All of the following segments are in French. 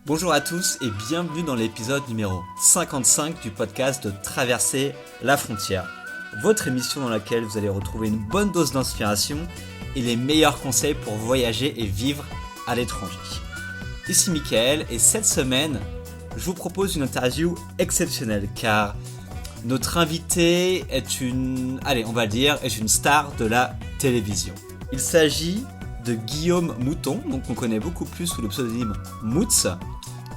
Bonjour à tous et bienvenue dans l'épisode numéro 55 du podcast de Traverser la frontière. Votre émission dans laquelle vous allez retrouver une bonne dose d'inspiration et les meilleurs conseils pour voyager et vivre à l'étranger. Ici Mickaël et cette semaine, je vous propose une interview exceptionnelle car notre invité est une star de la télévision. Il s'agit de Guillaume Mouton, donc on connaît beaucoup plus sous le pseudonyme Moots,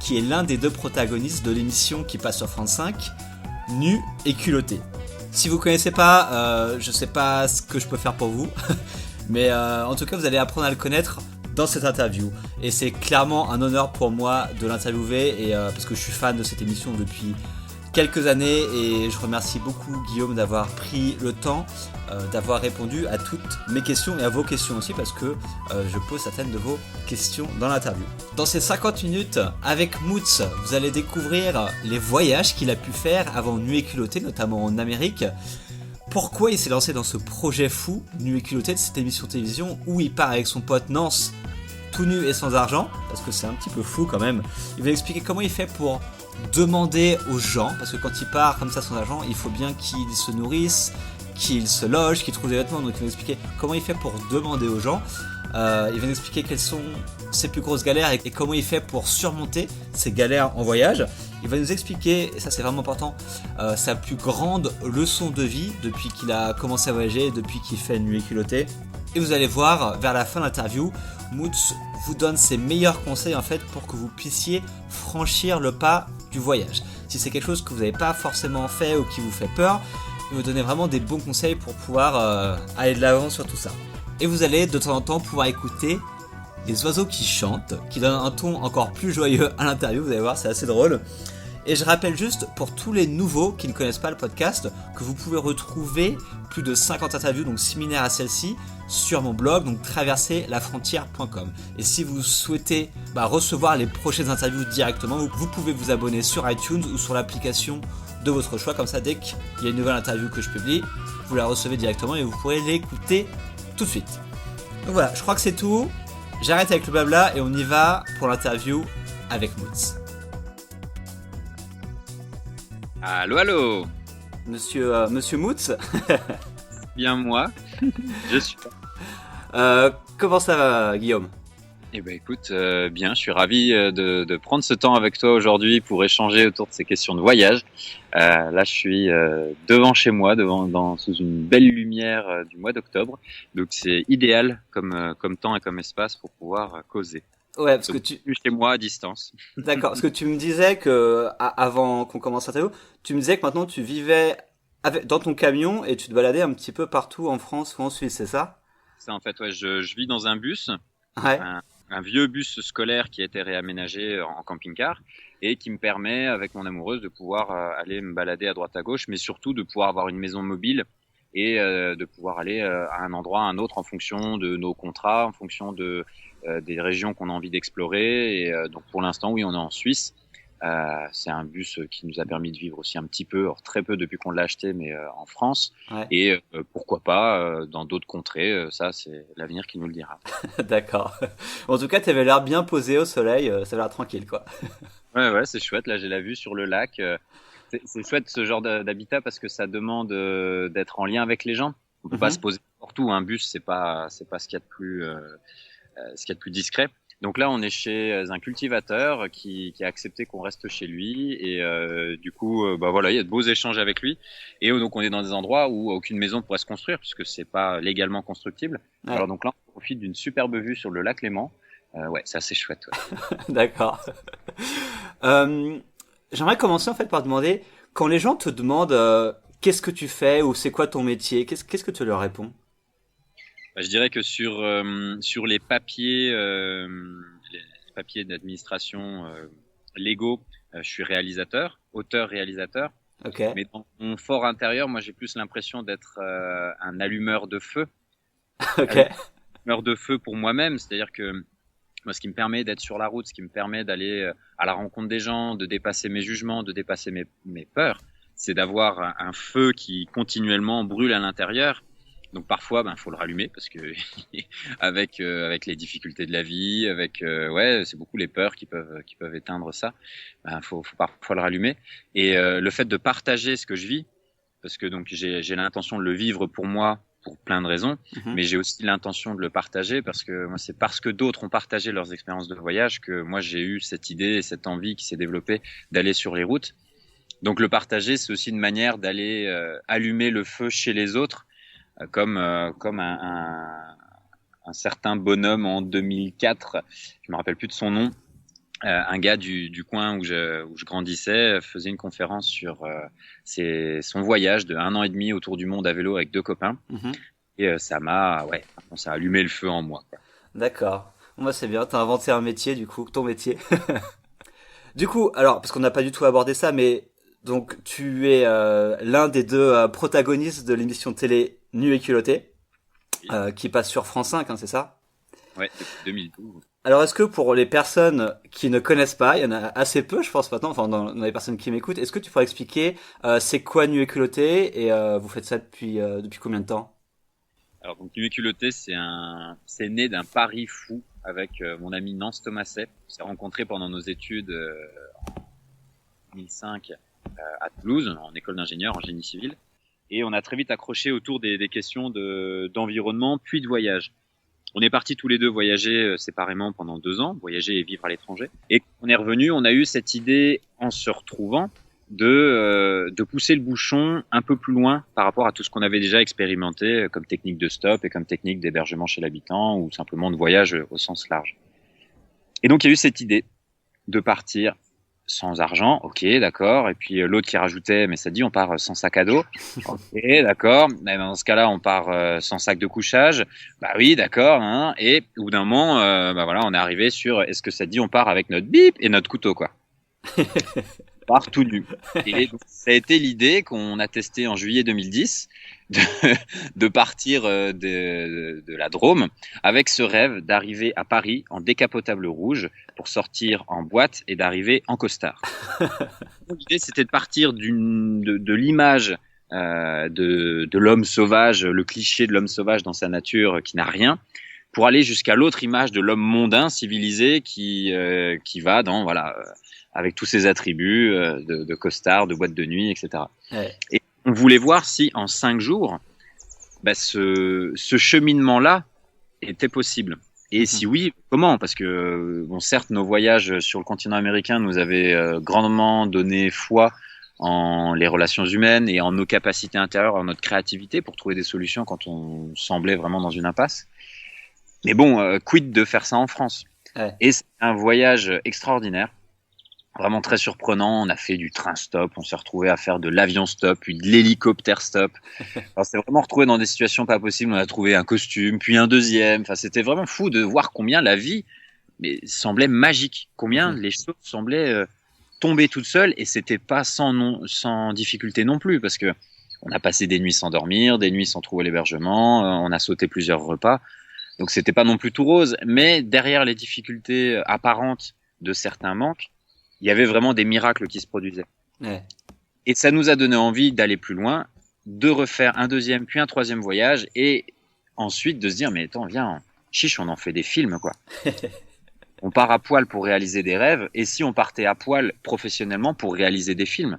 qui est l'un des deux protagonistes de l'émission qui passe sur France 5, Nu et culotté. Si vous ne connaissez pas, je ne sais pas ce que je peux faire pour vous, mais en tout cas vous allez apprendre à le connaître dans cette interview. Et c'est clairement un honneur pour moi de l'interviewer, parce que je suis fan de cette émission depuis quelques années et je remercie beaucoup Guillaume d'avoir pris le temps d'avoir répondu à toutes mes questions et à vos questions aussi parce que je pose certaines de vos questions dans l'interview. Dans ces 50 minutes avec Moots, vous allez découvrir les voyages qu'il a pu faire avant Nu et culotté, notamment en Amérique. Pourquoi il s'est lancé dans ce projet fou, Nu et culotté, de cette émission de télévision où il part avec son pote Nance, tout nu et sans argent, parce que c'est un petit peu fou quand même. Il va expliquer comment il fait pour demander aux gens, parce que quand il part comme ça sans argent, il faut bien qu'il se nourrisse, qu'il se loge, qu'il trouve des vêtements, donc il va expliquer comment il fait pour demander aux gens. Il va nous expliquer quelles sont ses plus grosses galères et comment il fait pour surmonter ces galères en voyage. Il va nous expliquer, et ça c'est vraiment important, sa plus grande leçon de vie depuis qu'il a commencé à voyager, depuis qu'il fait Nu et culotté. Et vous allez voir, vers la fin de l'interview, Moots vous donne ses meilleurs conseils en fait pour que vous puissiez franchir le pas du voyage. Si c'est quelque chose que vous n'avez pas forcément fait ou qui vous fait peur, il va vous donner vraiment des bons conseils pour pouvoir aller de l'avant sur tout ça. Et vous allez de temps en temps pouvoir écouter les oiseaux qui chantent, qui donnent un ton encore plus joyeux à l'interview, vous allez voir, c'est assez drôle. Et je rappelle juste, pour tous les nouveaux qui ne connaissent pas le podcast, que vous pouvez retrouver plus de 50 interviews, donc similaires à celle-ci, sur mon blog, donc traverserlafrontière.com. Et si vous souhaitez recevoir les prochaines interviews directement, vous pouvez vous abonner sur iTunes ou sur l'application de votre choix. Comme ça, dès qu'il y a une nouvelle interview que je publie, vous la recevez directement et vous pourrez l'écouter tout de suite. Donc voilà, je crois que c'est tout. J'arrête avec le blabla et on y va pour l'interview avec Moots. Allô, allô. Monsieur Moots. Bien moi, je suis là. Comment ça va, Guillaume? Eh ben écoute, bien, je suis ravi de prendre ce temps avec toi aujourd'hui pour échanger autour de ces questions de voyage. Là, je suis devant chez moi, sous une belle lumière du mois d'octobre, donc c'est idéal comme temps et comme espace pour pouvoir causer. Ouais, parce donc, que tu suis chez moi à distance. D'accord, parce que tu me disais que avant qu'on commence l'interview, tu me disais que maintenant tu vivais dans ton camion et tu te baladais un petit peu partout en France ou en Suisse, c'est ça? Ça, en fait, ouais, je vis dans un bus. Ouais. Un vieux bus scolaire qui a été réaménagé en camping-car et qui me permet, avec mon amoureuse, de pouvoir aller me balader à droite à gauche, mais surtout de pouvoir avoir une maison mobile et de pouvoir aller à un endroit à un autre en fonction de nos contrats, en fonction des régions qu'on a envie d'explorer. Et donc pour l'instant, oui, on est en Suisse. C'est un bus qui nous a permis de vivre aussi un petit peu, alors très peu depuis qu'on l'a acheté, mais en France. Ouais. Et pourquoi pas dans d'autres contrées, ça c'est l'avenir qui nous le dira. D'accord. En tout cas, tu avais l'air bien posé au soleil, ça avait l'air tranquille, quoi. Ouais, c'est chouette. Là, j'ai la vue sur le lac. C'est chouette ce genre d'habitat parce que ça demande d'être en lien avec les gens. On peut pas se poser n'importe où. Un bus, c'est pas ce qu'il y a de plus discret. Donc là, on est chez un cultivateur qui a accepté qu'on reste chez lui et du coup, voilà, il y a de beaux échanges avec lui. Et donc, on est dans des endroits où aucune maison pourrait se construire puisque c'est pas légalement constructible. Ouais. Alors donc là, on profite d'une superbe vue sur le lac Léman. Ouais, c'est assez chouette. Ouais. D'accord. J'aimerais commencer en fait par demander, quand les gens te demandent qu'est-ce que tu fais ou c'est quoi ton métier, qu'est-ce que tu leur réponds? Je dirais que sur les papiers d'administration légaux, je suis auteur-réalisateur. Okay. Mais dans mon fort intérieur, moi, j'ai plus l'impression d'être un allumeur de feu. Okay. Allumeur de feu pour moi-même, c'est-à-dire que moi, ce qui me permet d'être sur la route, ce qui me permet d'aller à la rencontre des gens, de dépasser mes jugements, de dépasser mes peurs, c'est d'avoir un feu qui continuellement brûle à l'intérieur. Donc parfois, faut le rallumer parce que avec les difficultés de la vie, c'est beaucoup les peurs qui peuvent éteindre ça. Faut parfois le rallumer. Et le fait de partager ce que je vis, parce que donc j'ai l'intention de le vivre pour moi pour plein de raisons, mais j'ai aussi l'intention de le partager parce que moi c'est parce que d'autres ont partagé leurs expériences de voyage que moi j'ai eu cette idée et cette envie qui s'est développée d'aller sur les routes. Donc le partager, c'est aussi une manière d'aller allumer le feu chez les autres, comme un certain bonhomme en 2004, je me rappelle plus de son nom, un gars du coin où je grandissais faisait une conférence sur son voyage de 1 an et demi autour du monde à vélo avec 2 copains, et ça a allumé le feu en moi, quoi. D'accord. Moi, c'est bien. T'as inventé un métier, du coup, ton métier. Du coup, alors, parce qu'on n'a pas du tout abordé ça, mais donc tu es l'un des 2 protagonistes de l'émission télé Nu et culotté, qui passe sur France 5, hein, c'est ça? Ouais, depuis 2012. Alors, est-ce que pour les personnes qui ne connaissent pas, il y en a assez peu, je pense maintenant, enfin dans les personnes qui m'écoutent, est-ce que tu pourrais expliquer c'est quoi Nu et culotté et vous faites ça depuis combien de temps? Alors donc Nu et culotté, c'est né d'un pari fou avec mon ami Nance Thomaset. On s'est rencontrés pendant nos études en 2005 à Toulouse, en école d'ingénieur en génie civil, et on a très vite accroché autour des questions d'environnement puis de voyage. On est partis tous les 2 voyager séparément pendant 2 ans, voyager et vivre à l'étranger. Et on est revenu, on a eu cette idée en se retrouvant de pousser le bouchon un peu plus loin par rapport à tout ce qu'on avait déjà expérimenté comme technique de stop et comme technique d'hébergement chez l'habitant ou simplement de voyage au sens large. Et donc il y a eu cette idée de partir sans argent, ok, d'accord. Et puis l'autre qui rajoutait, mais ça dit on part sans sac à dos, ok, d'accord. Mais dans ce cas-là, on part sans sac de couchage, bah oui, d'accord. Hein. Et au bout d'un moment, on est arrivé sur, est-ce que ça dit on part avec notre bip et notre couteau, quoi. On part tout nu. Et donc, ça a été l'idée qu'on a testée en juillet 2010 de partir de la Drôme avec ce rêve d'arriver à Paris en décapotable rouge pour sortir en boîte et d'arriver en costard. L'idée, c'était de partir de l'image de l'homme sauvage, le cliché de l'homme sauvage dans sa nature qui n'a rien, pour aller jusqu'à l'autre image de l'homme mondain, civilisé, qui va dans avec tous ses attributs de costard, de boîte de nuit, etc. Ouais. Et on voulait voir si en 5 jours, ce cheminement-là était possible. Et si oui, comment? Parce que certes, nos voyages sur le continent américain nous avaient grandement donné foi en les relations humaines et en nos capacités intérieures, en notre créativité pour trouver des solutions quand on semblait vraiment dans une impasse. Mais quid de faire ça en France? Ouais. Et c'est un voyage extraordinaire. Vraiment très surprenant. On a fait du train stop, on s'est retrouvé à faire de l'avion stop, puis de l'hélicoptère stop. On s'est vraiment retrouvé dans des situations pas possibles. On a trouvé un costume, puis un deuxième. Enfin, c'était vraiment fou de voir combien la vie semblait magique, combien les choses semblaient tomber toutes seules, et c'était pas sans difficulté non plus, parce que on a passé des nuits sans dormir, des nuits sans trouver l'hébergement, on a sauté plusieurs repas. Donc c'était pas non plus tout rose, mais derrière les difficultés apparentes de certains manques, il y avait vraiment des miracles qui se produisaient. Ouais. Et ça nous a donné envie d'aller plus loin, de refaire un 2e puis un 3e voyage, et ensuite de se dire, mais attends, viens, chiche, on en fait des films, quoi. On part à poil pour réaliser des rêves, et si on partait à poil professionnellement pour réaliser des films?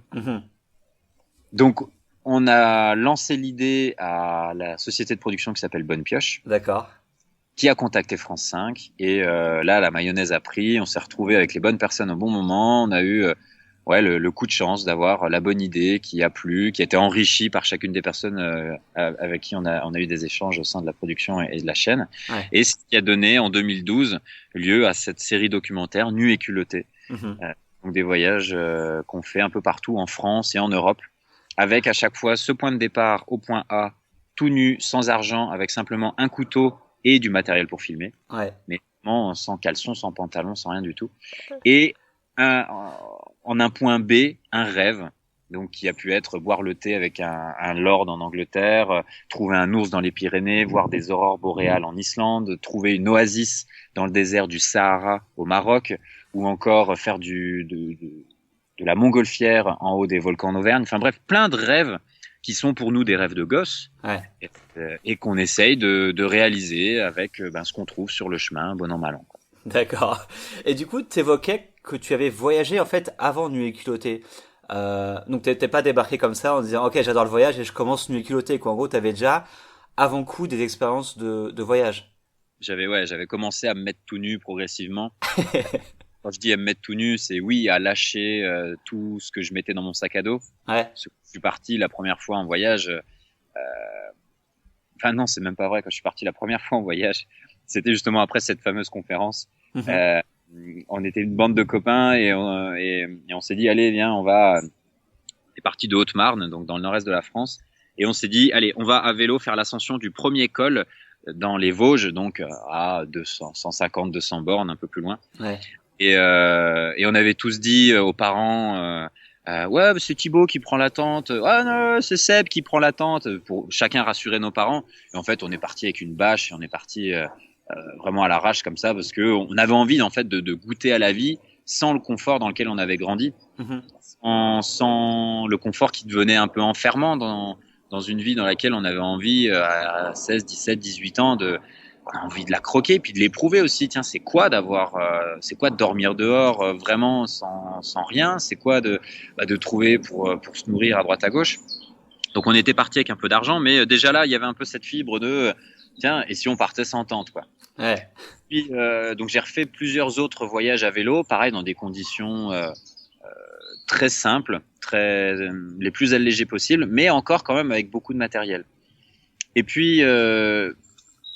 Donc, on a lancé l'idée à la société de production qui s'appelle Bonne Pioche. D'accord. Qui a contacté France 5, et là la mayonnaise a pris, on s'est retrouvé avec les bonnes personnes au bon moment, on a eu le coup de chance d'avoir la bonne idée qui a plu, qui a été enrichie par chacune des personnes avec qui on a eu des échanges au sein de la production et de la chaîne, ouais. Et ce qui a donné en 2012 lieu à cette série documentaire Nu et culotté, donc des voyages qu'on fait un peu partout en France et en Europe, avec à chaque fois ce point de départ au point A, tout nu, sans argent, avec simplement un couteau et du matériel pour filmer, ouais. Mais sans caleçon, sans pantalon, sans rien du tout. Et en un point B, un rêve, donc qui a pu être boire le thé avec un lord en Angleterre, trouver un ours dans les Pyrénées, voir des aurores boréales en Islande, trouver une oasis dans le désert du Sahara au Maroc, ou encore faire de la montgolfière en haut des volcans d'Auvergne. Enfin bref, plein de rêves qui sont pour nous des rêves de gosse, Ouais. et qu'on essaye de réaliser avec ce qu'on trouve sur le chemin, bon an mal an, quoi. D'accord. Et du coup, t'évoquais que tu avais voyagé en fait avant Nuit et Culottée. Donc t'es pas débarqué comme ça en disant ok j'adore le voyage et je commence Nuit et Culottée, quoi. En gros, t'avais déjà avant coup des expériences de voyage. J'avais commencé à me mettre tout nu progressivement. Quand je dis à me mettre tout nu, c'est oui, à lâcher tout ce que je mettais dans mon sac à dos. Ouais. Parce que je suis parti la première fois en voyage. Enfin non, c'est même pas vrai. Quand je suis parti la première fois en voyage, c'était justement après cette fameuse conférence. Mhm. On était une bande de copains et on s'est dit allez viens, on est parti de Haute-Marne, donc dans le nord-est de la France, et on s'est dit allez, on va à vélo faire l'ascension du premier col dans les Vosges, donc à 200, 150, 200 bornes, un peu plus loin. Ouais. Et on avait tous dit aux parents ouais, c'est Thibaut qui prend la tente. Ah non, c'est Seb qui prend la tente, pour chacun rassurer nos parents. Et en fait, on est parti avec une bâche et on est parti vraiment à l'arrache comme ça, parce que on avait envie en fait de goûter à la vie sans le confort dans lequel on avait grandi, Mhm. sans le confort qui devenait un peu enfermant dans une vie dans laquelle on avait envie à 16, 17, 18 ans on a envie de la croquer, puis de l'éprouver aussi. Tiens, c'est quoi c'est quoi de dormir dehors vraiment sans rien? C'est quoi de trouver pour se nourrir à droite à gauche? Donc on était parti avec un peu d'argent, mais déjà là, il y avait un peu cette fibre de tiens, et si on partait sans tente, quoi. Ouais. Puis donc j'ai refait plusieurs autres voyages à vélo, pareil dans des conditions très simples, les plus allégées possibles, mais encore quand même avec beaucoup de matériel. Et puis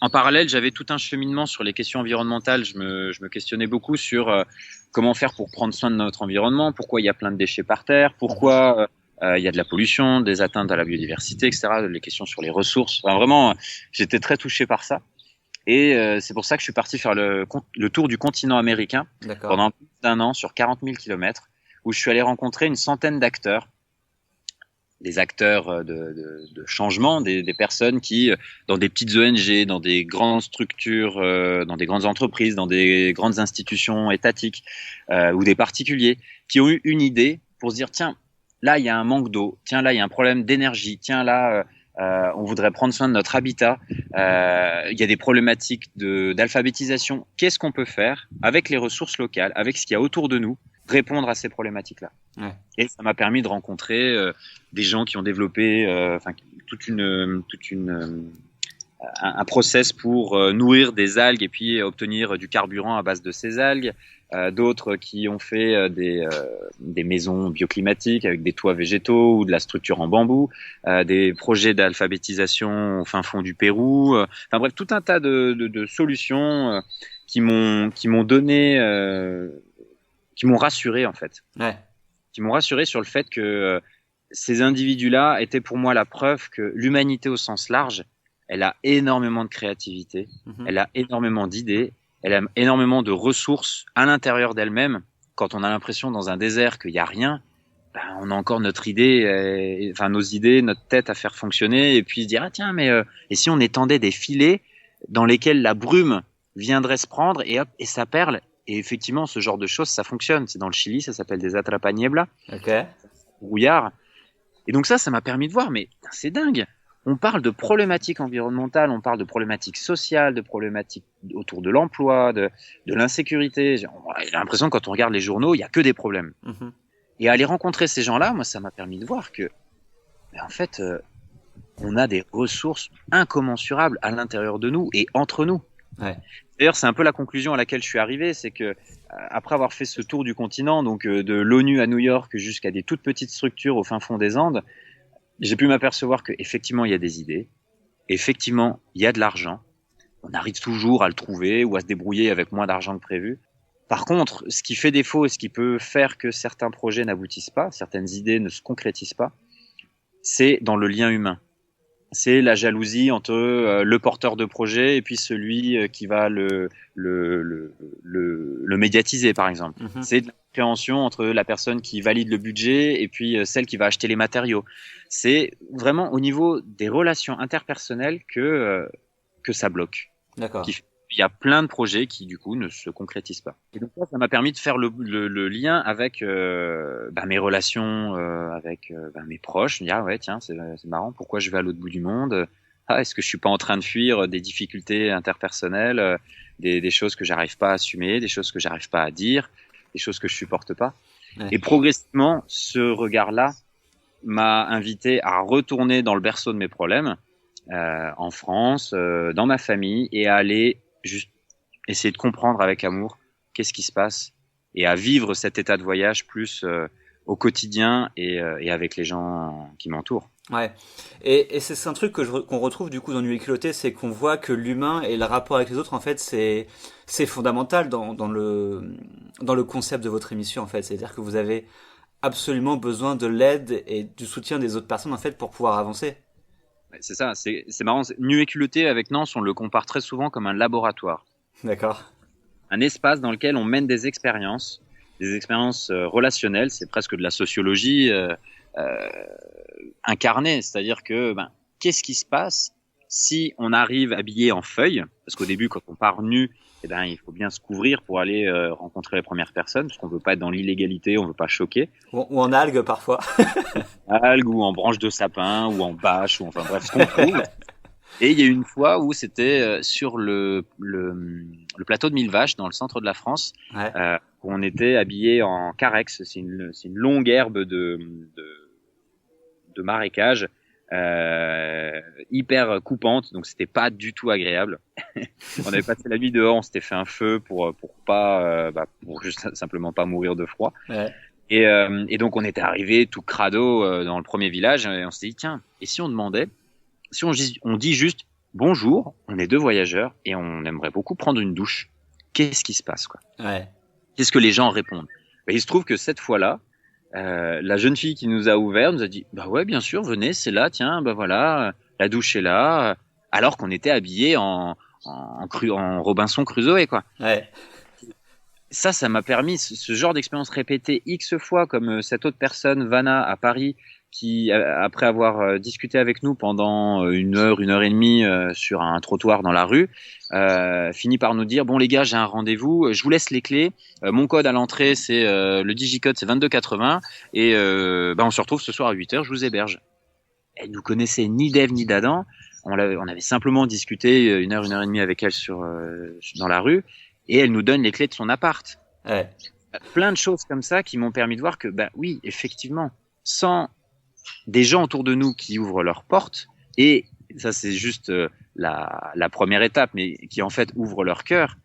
en parallèle, j'avais tout un cheminement sur les questions environnementales. Je me questionnais beaucoup sur comment faire pour prendre soin de notre environnement, pourquoi il y a plein de déchets par terre, pourquoi il y a de la pollution, des atteintes à la biodiversité, etc. Les questions sur les ressources. Enfin, vraiment, j'étais très touché par ça. Et c'est pour ça que je suis parti faire le tour du continent américain D'accord. pendant plus d'un an sur 40 000 kilomètres, où je suis allé rencontrer une centaine d'acteurs, des acteurs de changement, des personnes qui, dans des petites ONG, dans des grandes structures, dans des grandes entreprises, dans des grandes institutions étatiques, ou des particuliers, qui ont eu une idée pour se dire, tiens, là, il y a un manque d'eau, tiens, là, il y a un problème d'énergie, tiens, là, on voudrait prendre soin de notre habitat, il y a des problématiques d'alphabétisation. Qu'est-ce qu'on peut faire avec les ressources locales, avec ce qu'il y a autour de nous, répondre à ces problématiques-là? Ouais. Et ça m'a permis de rencontrer des gens qui ont développé un process pour nourrir des algues et puis obtenir du carburant à base de ces algues. D'autres qui ont fait des maisons bioclimatiques avec des toits végétaux ou de la structure en bambou, des projets d'alphabétisation au fin fond du Pérou. Enfin bref, tout un tas de solutions qui m'ont donné, qui m'ont rassuré en fait. Ouais. Qui m'ont rassuré sur le fait que ces individus-là étaient pour moi la preuve que l'humanité au sens large, elle a énormément de créativité, elle a énormément d'idées, elle a énormément de ressources à l'intérieur d'elle-même. Quand on a l'impression dans un désert qu'il n'y a rien, on a encore notre idée, nos idées, notre tête à faire fonctionner, et puis se dire ah tiens mais et si on étendait des filets dans lesquels la brume viendrait se prendre et hop et ça perle. Et effectivement, ce genre de choses, ça fonctionne. C'est dans le Chili, ça s'appelle des atrapaniebla, brouillard. Et donc ça m'a permis de voir, mais c'est dingue. On parle de problématiques environnementales, on parle de problématiques sociales, de problématiques autour de l'emploi, de l'insécurité. J'ai l'impression que quand on regarde les journaux, il y a que des problèmes. Mm-hmm. Et aller rencontrer ces gens-là, moi, ça m'a permis de voir que, en fait, on a des ressources incommensurables à l'intérieur de nous et entre nous. Ouais. D'ailleurs, c'est un peu la conclusion à laquelle je suis arrivé, c'est que après avoir fait ce tour du continent, donc de l'ONU à New York jusqu'à des toutes petites structures au fin fond des Andes, j'ai pu m'apercevoir qu'effectivement il y a des idées, effectivement il y a de l'argent, on arrive toujours à le trouver ou à se débrouiller avec moins d'argent que prévu. Par contre, ce qui fait défaut et ce qui peut faire que certains projets n'aboutissent pas, certaines idées ne se concrétisent pas, c'est dans le lien humain. C'est la jalousie entre le porteur de projet et puis celui qui va le médiatiser, par exemple. Mm-hmm. C'est de l'appréhension entre la personne qui valide le budget et puis celle qui va acheter les matériaux. C'est vraiment au niveau des relations interpersonnelles que ça bloque. D'accord. Qui fait il y a plein de projets qui du coup ne se concrétisent pas. Et donc ça m'a permis de faire le lien avec mes relations, avec mes proches. Me dire ouais tiens c'est marrant, pourquoi je vais à l'autre bout du monde? Est-ce que je suis pas en train de fuir des difficultés interpersonnelles, des choses que j'arrive pas à assumer, des choses que j'arrive pas à dire, des choses que je supporte pas. Ouais. Et progressivement, ce regard-là m'a invité à retourner dans le berceau de mes problèmes, en France, dans ma famille, et à aller juste essayer de comprendre avec amour qu'est-ce qui se passe, et à vivre cet état de voyage plus au quotidien et avec les gens qui m'entourent. Ouais, et c'est un truc qu'on retrouve du coup dans Nuit et Culotté, c'est qu'on voit que l'humain et le rapport avec les autres, en fait, c'est fondamental dans le concept de votre émission, en fait. C'est-à-dire que vous avez absolument besoin de l'aide et du soutien des autres personnes, en fait, pour pouvoir avancer. C'est ça, c'est marrant. Nuit et Culotté avec Nance, on le compare très souvent comme un laboratoire. D'accord. Un espace dans lequel on mène des expériences relationnelles, c'est presque de la sociologie incarnée, c'est-à-dire que qu'est-ce qui se passe si on arrive habillé en feuille, parce qu'au début quand on part nu, il faut bien se couvrir pour aller rencontrer les premières personnes, parce qu'on veut pas être dans l'illégalité, on veut pas choquer. Ou en algues parfois. Algues ou en branche de sapin ou en bâche, ou enfin bref ce qu'on trouve. Et il y a une fois où c'était sur le plateau de Mille Vaches dans le centre de la France, ouais. Où on était habillé en carex, c'est une longue herbe de marécage hyper coupante, donc c'était pas du tout agréable. On avait passé la nuit dehors, on s'était fait un feu pour juste simplement pas mourir de froid. Ouais. Et donc on était arrivé tout crado dans le premier village et on s'est dit tiens, et si on demandait, si on dit juste bonjour, on est deux voyageurs et on aimerait beaucoup prendre une douche, qu'est-ce qui se passe quoi? Ouais. Qu'est-ce que les gens répondent? Il se trouve que cette fois-là, la jeune fille qui nous a ouvert nous a dit bah ouais bien sûr venez, c'est là, tiens voilà, la douche est là, alors qu'on était habillés en Robinson Crusoe quoi. Ouais. Ça m'a permis ce genre d'expérience répétée X fois, comme cette autre personne Vanna à Paris qui après avoir discuté avec nous pendant une heure et demie sur un trottoir dans la rue, finit par nous dire bon les gars j'ai un rendez-vous, je vous laisse les clés, mon code à l'entrée c'est le digicode c'est 2280 et on se retrouve ce soir à 8h, je vous héberge. Elle nous connaissait ni d'Ève ni d'Adam, on avait simplement discuté une heure et demie avec elle dans la rue et elle nous donne les clés de son appart. Ouais. Plein de choses comme ça qui m'ont permis de voir que oui effectivement sans des gens autour de nous qui ouvrent leurs portes, et ça c'est juste la première étape, mais qui en fait ouvrent leur cœur,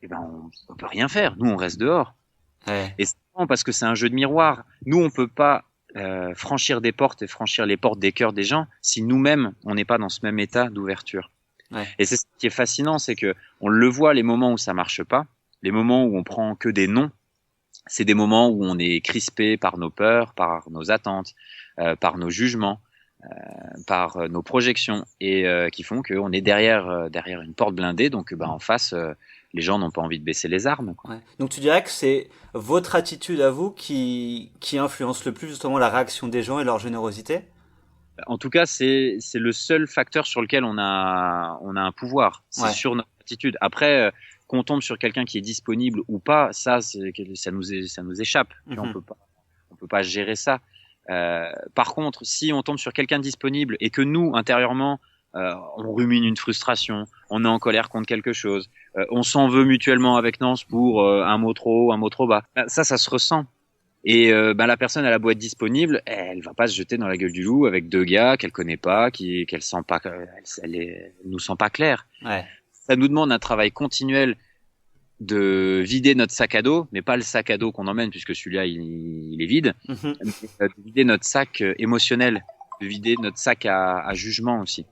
on peut rien faire. Nous on reste dehors. Ouais. Et c'est vraiment parce que c'est un jeu de miroir. Nous on peut pas franchir des portes et franchir les portes des cœurs des gens si nous-mêmes on n'est pas dans ce même état d'ouverture. Ouais. Et c'est ce qui est fascinant, c'est que on le voit les moments où ça marche pas, les moments où on prend que des non. C'est des moments où on est crispé par nos peurs, par nos attentes, par nos jugements, par nos projections, et qui font qu'on est derrière une porte blindée. Donc, en face, les gens n'ont pas envie de baisser les armes, quoi. Ouais. Donc, tu dirais que c'est votre attitude à vous qui influence le plus justement la réaction des gens et leur générosité? En tout cas, c'est le seul facteur sur lequel on a un pouvoir. C'est sur notre attitude. Après. Qu'on tombe sur quelqu'un qui est disponible ou pas, ça nous échappe. On peut pas gérer ça. Par contre, si on tombe sur quelqu'un de disponible et que nous intérieurement on rumine une frustration, on est en colère contre quelque chose, on s'en veut mutuellement avec Nance pour un mot trop haut, un mot trop bas, ça se ressent. Et la personne elle a beau être disponible, elle va pas se jeter dans la gueule du loup avec deux gars qu'elle connaît pas, qu'elle sent pas, elle nous sent pas clair. Ouais. Ça nous demande un travail continuel de vider notre sac à dos, mais pas le sac à dos qu'on emmène puisque celui-là il est vide, de vider notre sac émotionnel, de vider notre sac à jugement aussi.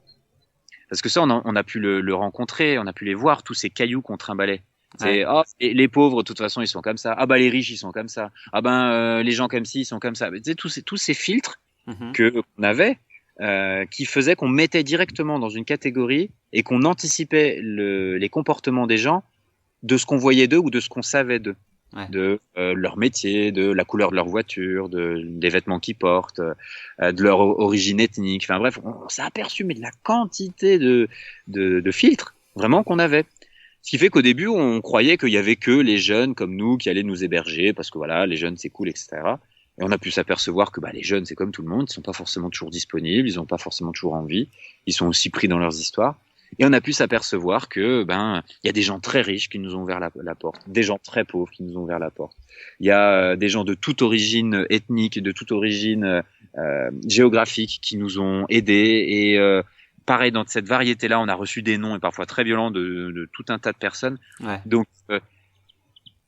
Parce que ça, on a pu le rencontrer, on a pu les voir, tous ces cailloux qu'on trimballait. C'est et les pauvres de toute façon ils sont comme ça, les riches ils sont comme ça, les gens comme ci ils sont comme ça. Tu sais, tous ces filtres qu'on avait. Qui faisait qu'on mettait directement dans une catégorie et qu'on anticipait les comportements des gens de ce qu'on voyait d'eux ou de ce qu'on savait d'eux, de leur métier, de la couleur de leur voiture, des vêtements qu'ils portent, de leur origine ethnique. Enfin bref, on s'est aperçu mais de la quantité de filtres vraiment qu'on avait. Ce qui fait qu'au début, on croyait qu'il y avait que les jeunes comme nous qui allaient nous héberger parce que voilà, les jeunes c'est cool, etc. Et on a pu s'apercevoir que les jeunes c'est comme tout le monde, ils sont pas forcément toujours disponibles, ils ont pas forcément toujours envie, ils sont aussi pris dans leurs histoires. Et on a pu s'apercevoir que il y a des gens très riches qui nous ont ouvert la porte, des gens très pauvres qui nous ont ouvert la porte. Il y a des gens de toute origine ethnique, de toute origine géographique qui nous ont aidés. Et pareil, dans cette variété-là, on a reçu des noms et parfois très violents de tout un tas de personnes. Ouais. Donc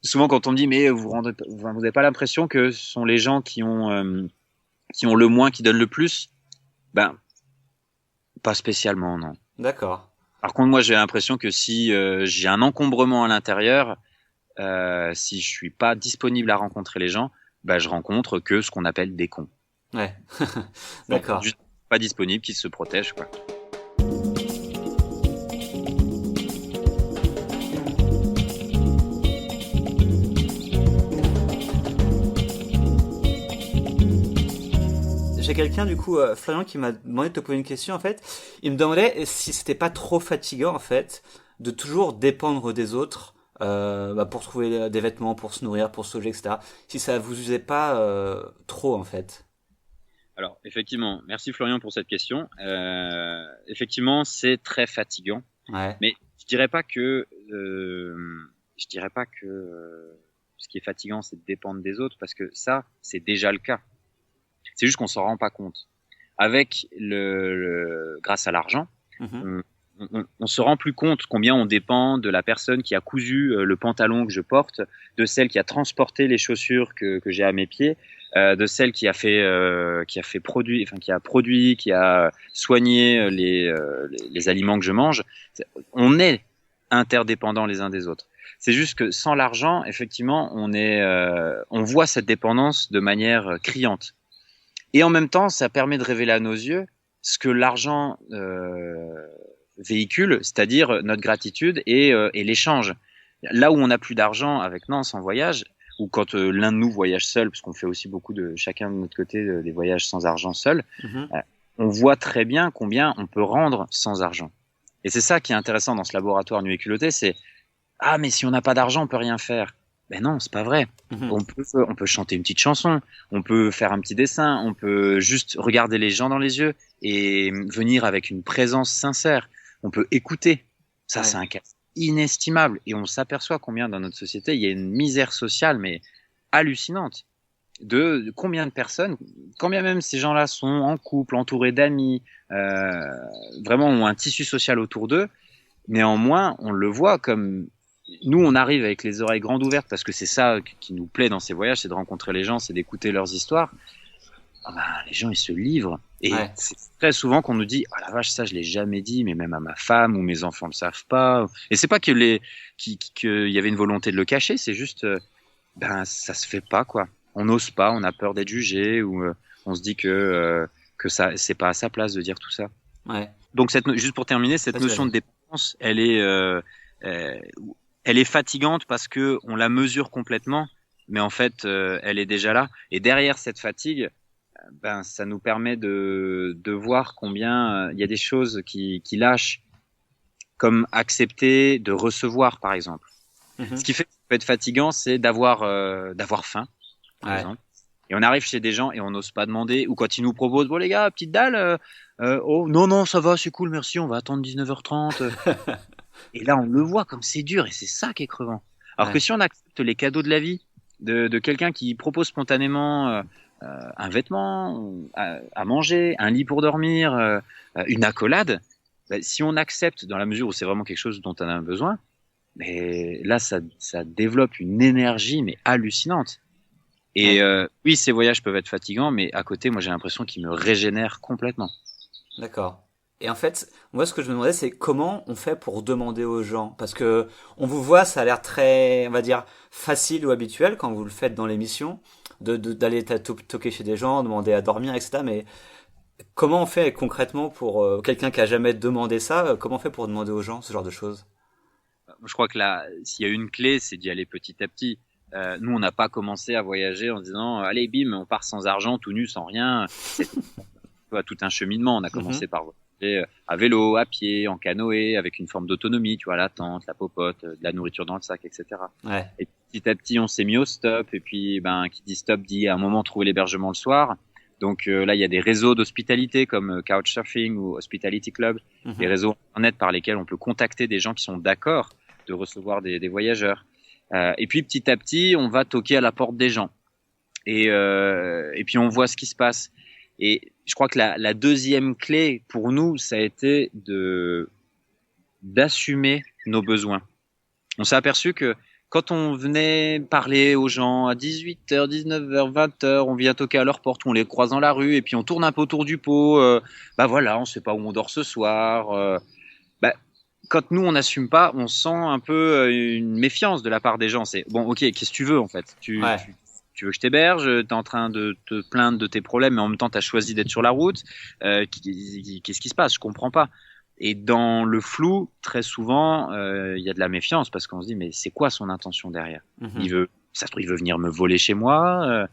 souvent quand on me dit mais vous avez pas l'impression que ce sont les gens qui ont le moins qui donnent le plus? Pas spécialement, non. D'accord. Par contre, moi, j'ai l'impression que si j'ai un encombrement à l'intérieur, si je suis pas disponible à rencontrer les gens, je rencontre que ce qu'on appelle des cons. Ouais. D'accord. Juste pas disponible, qui se protègent, quoi. J'ai quelqu'un du coup, Florian, qui m'a demandé de te poser une question en fait. Il me demandait si c'était pas trop fatigant en fait de toujours dépendre des autres pour trouver des vêtements, pour se nourrir, pour se loger, etc. Si ça vous usait pas trop en fait. Alors, effectivement, merci Florian pour cette question. Effectivement, c'est très fatigant. Ouais. Mais je dirais pas que ce qui est fatigant, c'est de dépendre des autres, parce que ça, c'est déjà le cas. C'est juste qu'on s'en rend pas compte. Avec grâce à l'argent, on se rend plus compte combien on dépend de la personne qui a cousu le pantalon que je porte, de celle qui a transporté les chaussures que j'ai à mes pieds, de celle qui a produit, qui a soigné les aliments que je mange. On est interdépendants les uns des autres. C'est juste que sans l'argent, effectivement, on voit cette dépendance de manière criante. Et en même temps, ça permet de révéler à nos yeux ce que l'argent véhicule, c'est-à-dire notre gratitude et l'échange. Là où on n'a plus d'argent avec Nance en voyage, ou quand l'un de nous voyage seul, parce qu'on fait aussi beaucoup de chacun de notre côté des voyages sans argent seul, on voit très bien combien on peut rendre sans argent. Et c'est ça qui est intéressant dans ce laboratoire Nuit et Culotté, c'est mais si on n'a pas d'argent, on peut rien faire. Ben non, c'est pas vrai. On peut chanter une petite chanson, on peut faire un petit dessin, on peut juste regarder les gens dans les yeux et venir avec une présence sincère. On peut écouter. Ça, c'est un cas inestimable. Et on s'aperçoit combien dans notre société, il y a une misère sociale, mais hallucinante. De combien de personnes, quand bien même ces gens-là sont en couple, entourés d'amis, vraiment ont un tissu social autour d'eux, néanmoins, on le voit comme... Nous, on arrive avec les oreilles grandes ouvertes parce que c'est ça qui nous plaît dans ces voyages, c'est de rencontrer les gens, c'est d'écouter leurs histoires. Les gens, ils se livrent. Et c'est très souvent qu'on nous dit, la vache, ça, je l'ai jamais dit, mais même à ma femme ou mes enfants le savent pas. Et c'est pas qu'il y avait une volonté de le cacher, c'est juste, ça se fait pas, quoi. On n'ose pas, on a peur d'être jugé ou on se dit que ça, c'est pas à sa place de dire tout ça. Ouais. Donc, juste pour terminer, cette notion de dépendance, elle est fatigante parce que on la mesure complètement, mais en fait, elle est déjà là. Et derrière cette fatigue, ça nous permet de voir combien il y a des choses qui lâchent, comme accepter de recevoir, par exemple. Ce qui fait que ça peut être fatigant, c'est d'avoir faim, par exemple. Et on arrive chez des gens et on n'ose pas demander, ou quand ils nous proposent, bon les gars, petite dalle, non, ça va, c'est cool, merci, on va attendre 19h30. Et là, on le voit comme c'est dur et c'est ça qui est crevant. Alors que si on accepte les cadeaux de la vie, de quelqu'un qui propose spontanément un vêtement, à manger, un lit pour dormir, une accolade, si on accepte dans la mesure où c'est vraiment quelque chose dont on a besoin, mais là, ça développe une énergie mais hallucinante. Et oui, ces voyages peuvent être fatigants, mais à côté, moi, j'ai l'impression qu'ils me régénèrent complètement. D'accord. Et en fait, moi, ce que je me demandais, c'est comment on fait pour demander aux gens. Parce que on vous voit, ça a l'air très, on va dire, facile ou habituel quand vous le faites dans l'émission, d'aller toquer chez des gens, demander à dormir, etc. Mais comment on fait concrètement pour quelqu'un qui a jamais demandé ça, comment on fait pour demander aux gens ce genre de choses? Je crois que là, s'il y a une clé, c'est d'y aller petit à petit. Nous, on n'a pas commencé à voyager en se disant, allez, bim, on part sans argent, tout nu, sans rien. C'est tout un cheminement. On a commencé par voyager à vélo, à pied, en canoë, avec une forme d'autonomie, tu vois, la tente, la popote, de la nourriture dans le sac, etc. Ouais. Et petit à petit, on s'est mis au stop. Et puis, qui dit stop dit à un moment trouver l'hébergement le soir. Donc là, il y a des réseaux d'hospitalité comme Couchsurfing ou Hospitality Club, des réseaux internet par lesquels on peut contacter des gens qui sont d'accord de recevoir des voyageurs. Et puis petit à petit, on va toquer à la porte des gens. Et puis on voit ce qui se passe. Et je crois que la deuxième clé pour nous, ça a été d'assumer nos besoins. On s'est aperçu que quand on venait parler aux gens à 18h, 19h, 20h, on vient toquer à leur porte, on les croise dans la rue et puis on tourne un peu autour du pot. Voilà, on sait pas où on dort ce soir. Quand nous on n'assume pas, on sent un peu une méfiance de la part des gens. C'est bon, ok, qu'est-ce que tu veux en fait ? Tu veux que je t'héberge ? T'es en train de te plaindre de tes problèmes, mais en même temps t'as choisi d'être sur la route. Qu'est-ce qui se passe ? Je comprends pas. Et dans le flou, très souvent, il y a de la méfiance parce qu'on se dit mais c'est quoi son intention derrière ? Il veut venir me voler chez moi.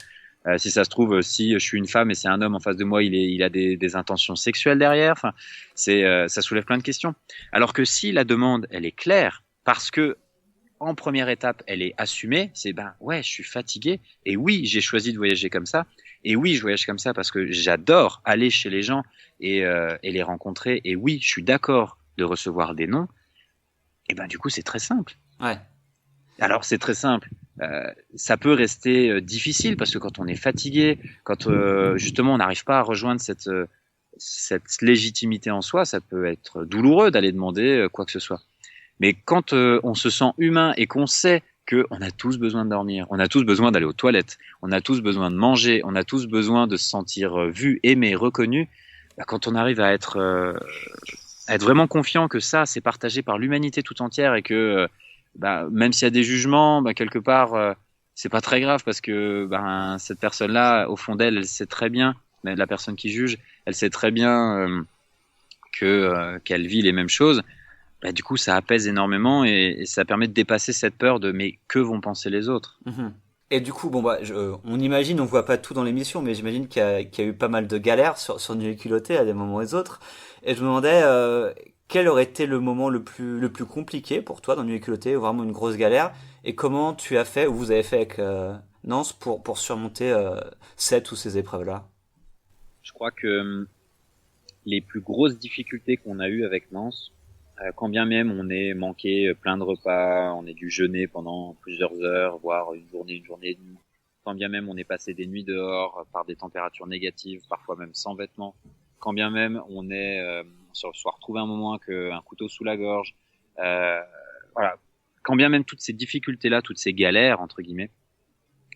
Si ça se trouve, si je suis une femme et c'est un homme en face de moi, il a des intentions sexuelles derrière. Enfin, ça soulève plein de questions. Alors que si la demande, elle est claire, parce que en première étape, elle est assumée, c'est je suis fatigué et oui, j'ai choisi de voyager comme ça. Et oui, je voyage comme ça parce que j'adore aller chez les gens et les rencontrer. Et oui, je suis d'accord de recevoir des noms. Et du coup, c'est très simple. Ouais. Alors, c'est très simple. Ça peut rester difficile parce que quand on est fatigué, quand justement on n'arrive pas à rejoindre cette légitimité en soi, ça peut être douloureux d'aller demander quoi que ce soit. Mais quand on se sent humain et qu'on sait qu'on a tous besoin de dormir, on a tous besoin d'aller aux toilettes, on a tous besoin de manger, on a tous besoin de se sentir vu, aimé, reconnu, quand on arrive à être vraiment confiant que ça, c'est partagé par l'humanité tout entière et que même s'il y a des jugements, quelque part, c'est pas très grave parce que cette personne-là, au fond d'elle, elle sait très bien, mais la personne qui juge, elle sait très bien qu'elle vit les mêmes choses. Du coup, ça apaise énormément et ça permet de dépasser cette peur de mais que vont penser les autres. Et du coup, on imagine, on voit pas tout dans l'émission, mais j'imagine qu'il y a eu pas mal de galères sur Nuit culottée à des moments et des autres. Et je me demandais quel aurait été le moment le plus compliqué pour toi dans Nuit culottée, vraiment une grosse galère, et comment tu as fait ou vous avez fait avec Nance pour surmonter cette ou ces épreuves-là. Je crois que les plus grosses difficultés qu'on a eues avec Nance, quand bien même on est manqué plein de repas, on est dû jeûner pendant plusieurs heures, voire une journée et demie, quand bien même on est passé des nuits dehors par des températures négatives, parfois même sans vêtements, quand bien même on est soit retrouvé un moment un couteau sous la gorge, voilà, quand bien même toutes ces difficultés-là, toutes ces galères entre guillemets,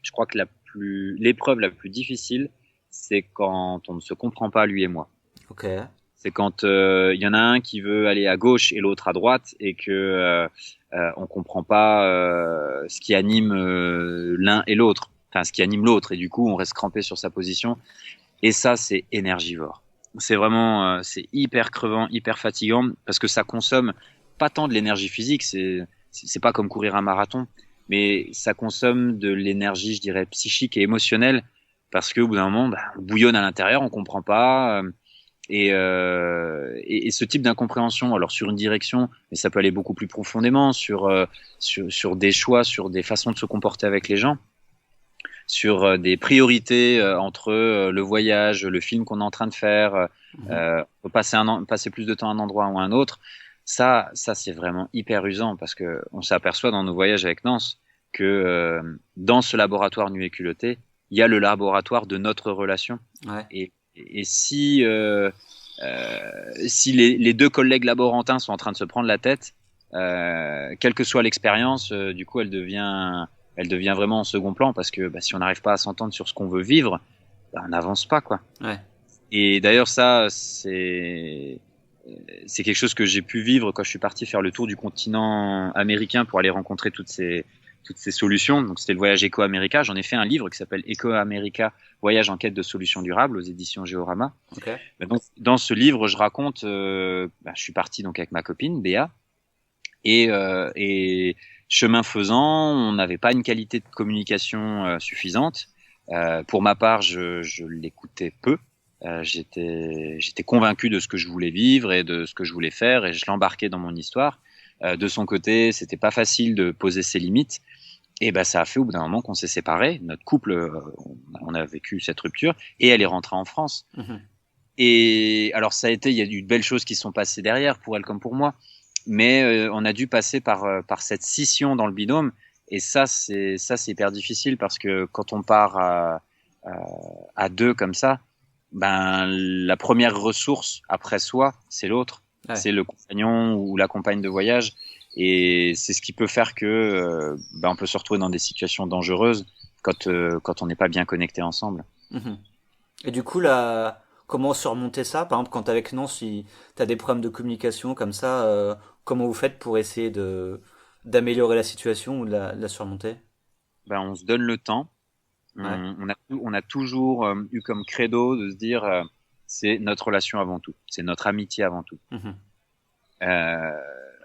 je crois que l'épreuve la plus difficile, c'est quand on ne se comprend pas lui et moi. Ok. C'est quand il y en a un qui veut aller à gauche et l'autre à droite et que on comprend pas ce qui anime l'un et l'autre, enfin ce qui anime l'autre et du coup on reste crampé sur sa position et ça c'est énergivore. C'est vraiment c'est hyper crevant, hyper fatigant parce que ça consomme pas tant de l'énergie physique, c'est pas comme courir un marathon, mais ça consomme de l'énergie, je dirais psychique et émotionnelle parce que au bout d'un moment on bouillonne à l'intérieur, on comprend pas. Et ce type d'incompréhension, alors sur une direction, mais ça peut aller beaucoup plus profondément sur des choix, sur des façons de se comporter avec les gens, sur des priorités entre le voyage, le film qu'on est en train de faire, passer plus de temps à un endroit ou à un autre. Ça c'est vraiment hyper usant parce que on s'aperçoit dans nos voyages avec Nance que dans ce laboratoire Nuit culottée, il y a le laboratoire de notre relation. Ouais. Et si les deux collègues laborantins sont en train de se prendre la tête, quelle que soit l'expérience, du coup, elle devient vraiment en second plan parce que si on n'arrive pas à s'entendre sur ce qu'on veut vivre, on n'avance pas, quoi. Ouais. Et d'ailleurs, ça, c'est quelque chose que j'ai pu vivre quand je suis parti faire le tour du continent américain pour aller rencontrer toutes ces solutions. Donc, c'était le voyage Eco-America. J'en ai fait un livre qui s'appelle Eco-America, voyage en quête de solutions durables aux éditions Géorama. Okay. Donc, dans ce livre, je raconte, je suis parti donc avec ma copine, Béa, et chemin faisant, on n'avait pas une qualité de communication suffisante. Pour ma part, je l'écoutais peu. J'étais convaincu de ce que je voulais vivre et de ce que je voulais faire, et je l'embarquais dans mon histoire. De son côté, c'était pas facile de poser ses limites. Et ben, ça a fait au bout d'un moment qu'on s'est séparés. Notre couple, on a vécu cette rupture, et elle est rentrée en France. Mmh. Et alors, il y a eu de belles choses qui se sont passées derrière, pour elle comme pour moi. Mais on a dû passer par cette scission dans le binôme. Et ça, c'est hyper difficile, parce que quand on part à deux comme ça, ben, la première ressource après soi, c'est l'autre. Ouais. C'est le compagnon ou la compagne de voyage. Et c'est ce qui peut faire que ben, on peut se retrouver dans des situations dangereuses quand on n'est pas bien connecté ensemble. Mmh. Et du coup, là, comment surmonter ça? Par exemple, quand t'es avec Nance, si t'as des problèmes de communication comme ça, comment vous faites pour essayer d'améliorer la situation ou de la surmonter? Ben, on se donne le temps. Ouais. On a toujours eu comme credo de se dire c'est notre relation avant tout, c'est notre amitié avant tout. Mmh. Euh,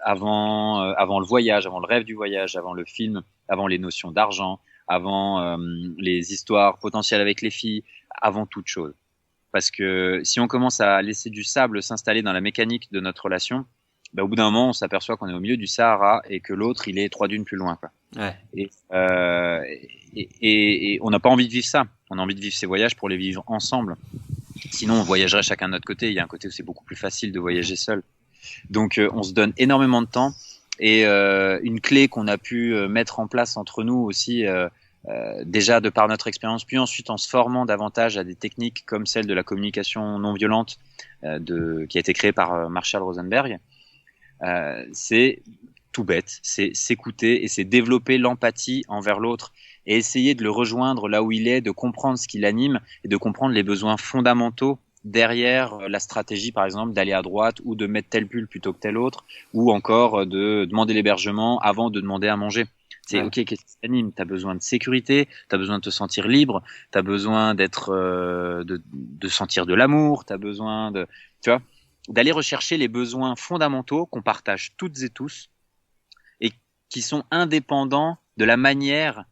avant le voyage, avant le rêve du voyage, avant le film, avant les notions d'argent, avant les histoires potentielles avec les filles, avant toute chose. Parce que si on commence à laisser du sable s'installer dans la mécanique de notre relation, ben, au bout d'un moment, on s'aperçoit qu'on est au milieu du Sahara et que l'autre, il est 3 dunes plus loin, quoi. Ouais. Et on n'a pas envie de vivre ça. On a envie de vivre ces voyages pour les vivre ensemble. Sinon, on voyagerait chacun de notre côté. Il y a un côté où c'est beaucoup plus facile de voyager seul. Donc, on se donne énormément de temps. Et une clé qu'on a pu mettre en place entre nous aussi, déjà de par notre expérience, puis ensuite en se formant davantage à des techniques comme celle de la communication non violente qui a été créée par Marshall Rosenberg, c'est tout bête, c'est s'écouter et c'est développer l'empathie envers l'autre et essayer de le rejoindre là où il est, de comprendre ce qui l'anime et de comprendre les besoins fondamentaux derrière la stratégie, par exemple, d'aller à droite ou de mettre tel pull plutôt que tel autre, ou encore de demander l'hébergement avant de demander à manger. C'est Ouais. ok, qu'est-ce qui t'anime? T'as besoin de sécurité, t'as besoin de te sentir libre, t'as besoin d'être, de sentir de l'amour, t'as besoin de, tu vois, d'aller rechercher les besoins fondamentaux qu'on partage toutes et tous et qui sont indépendants de la manière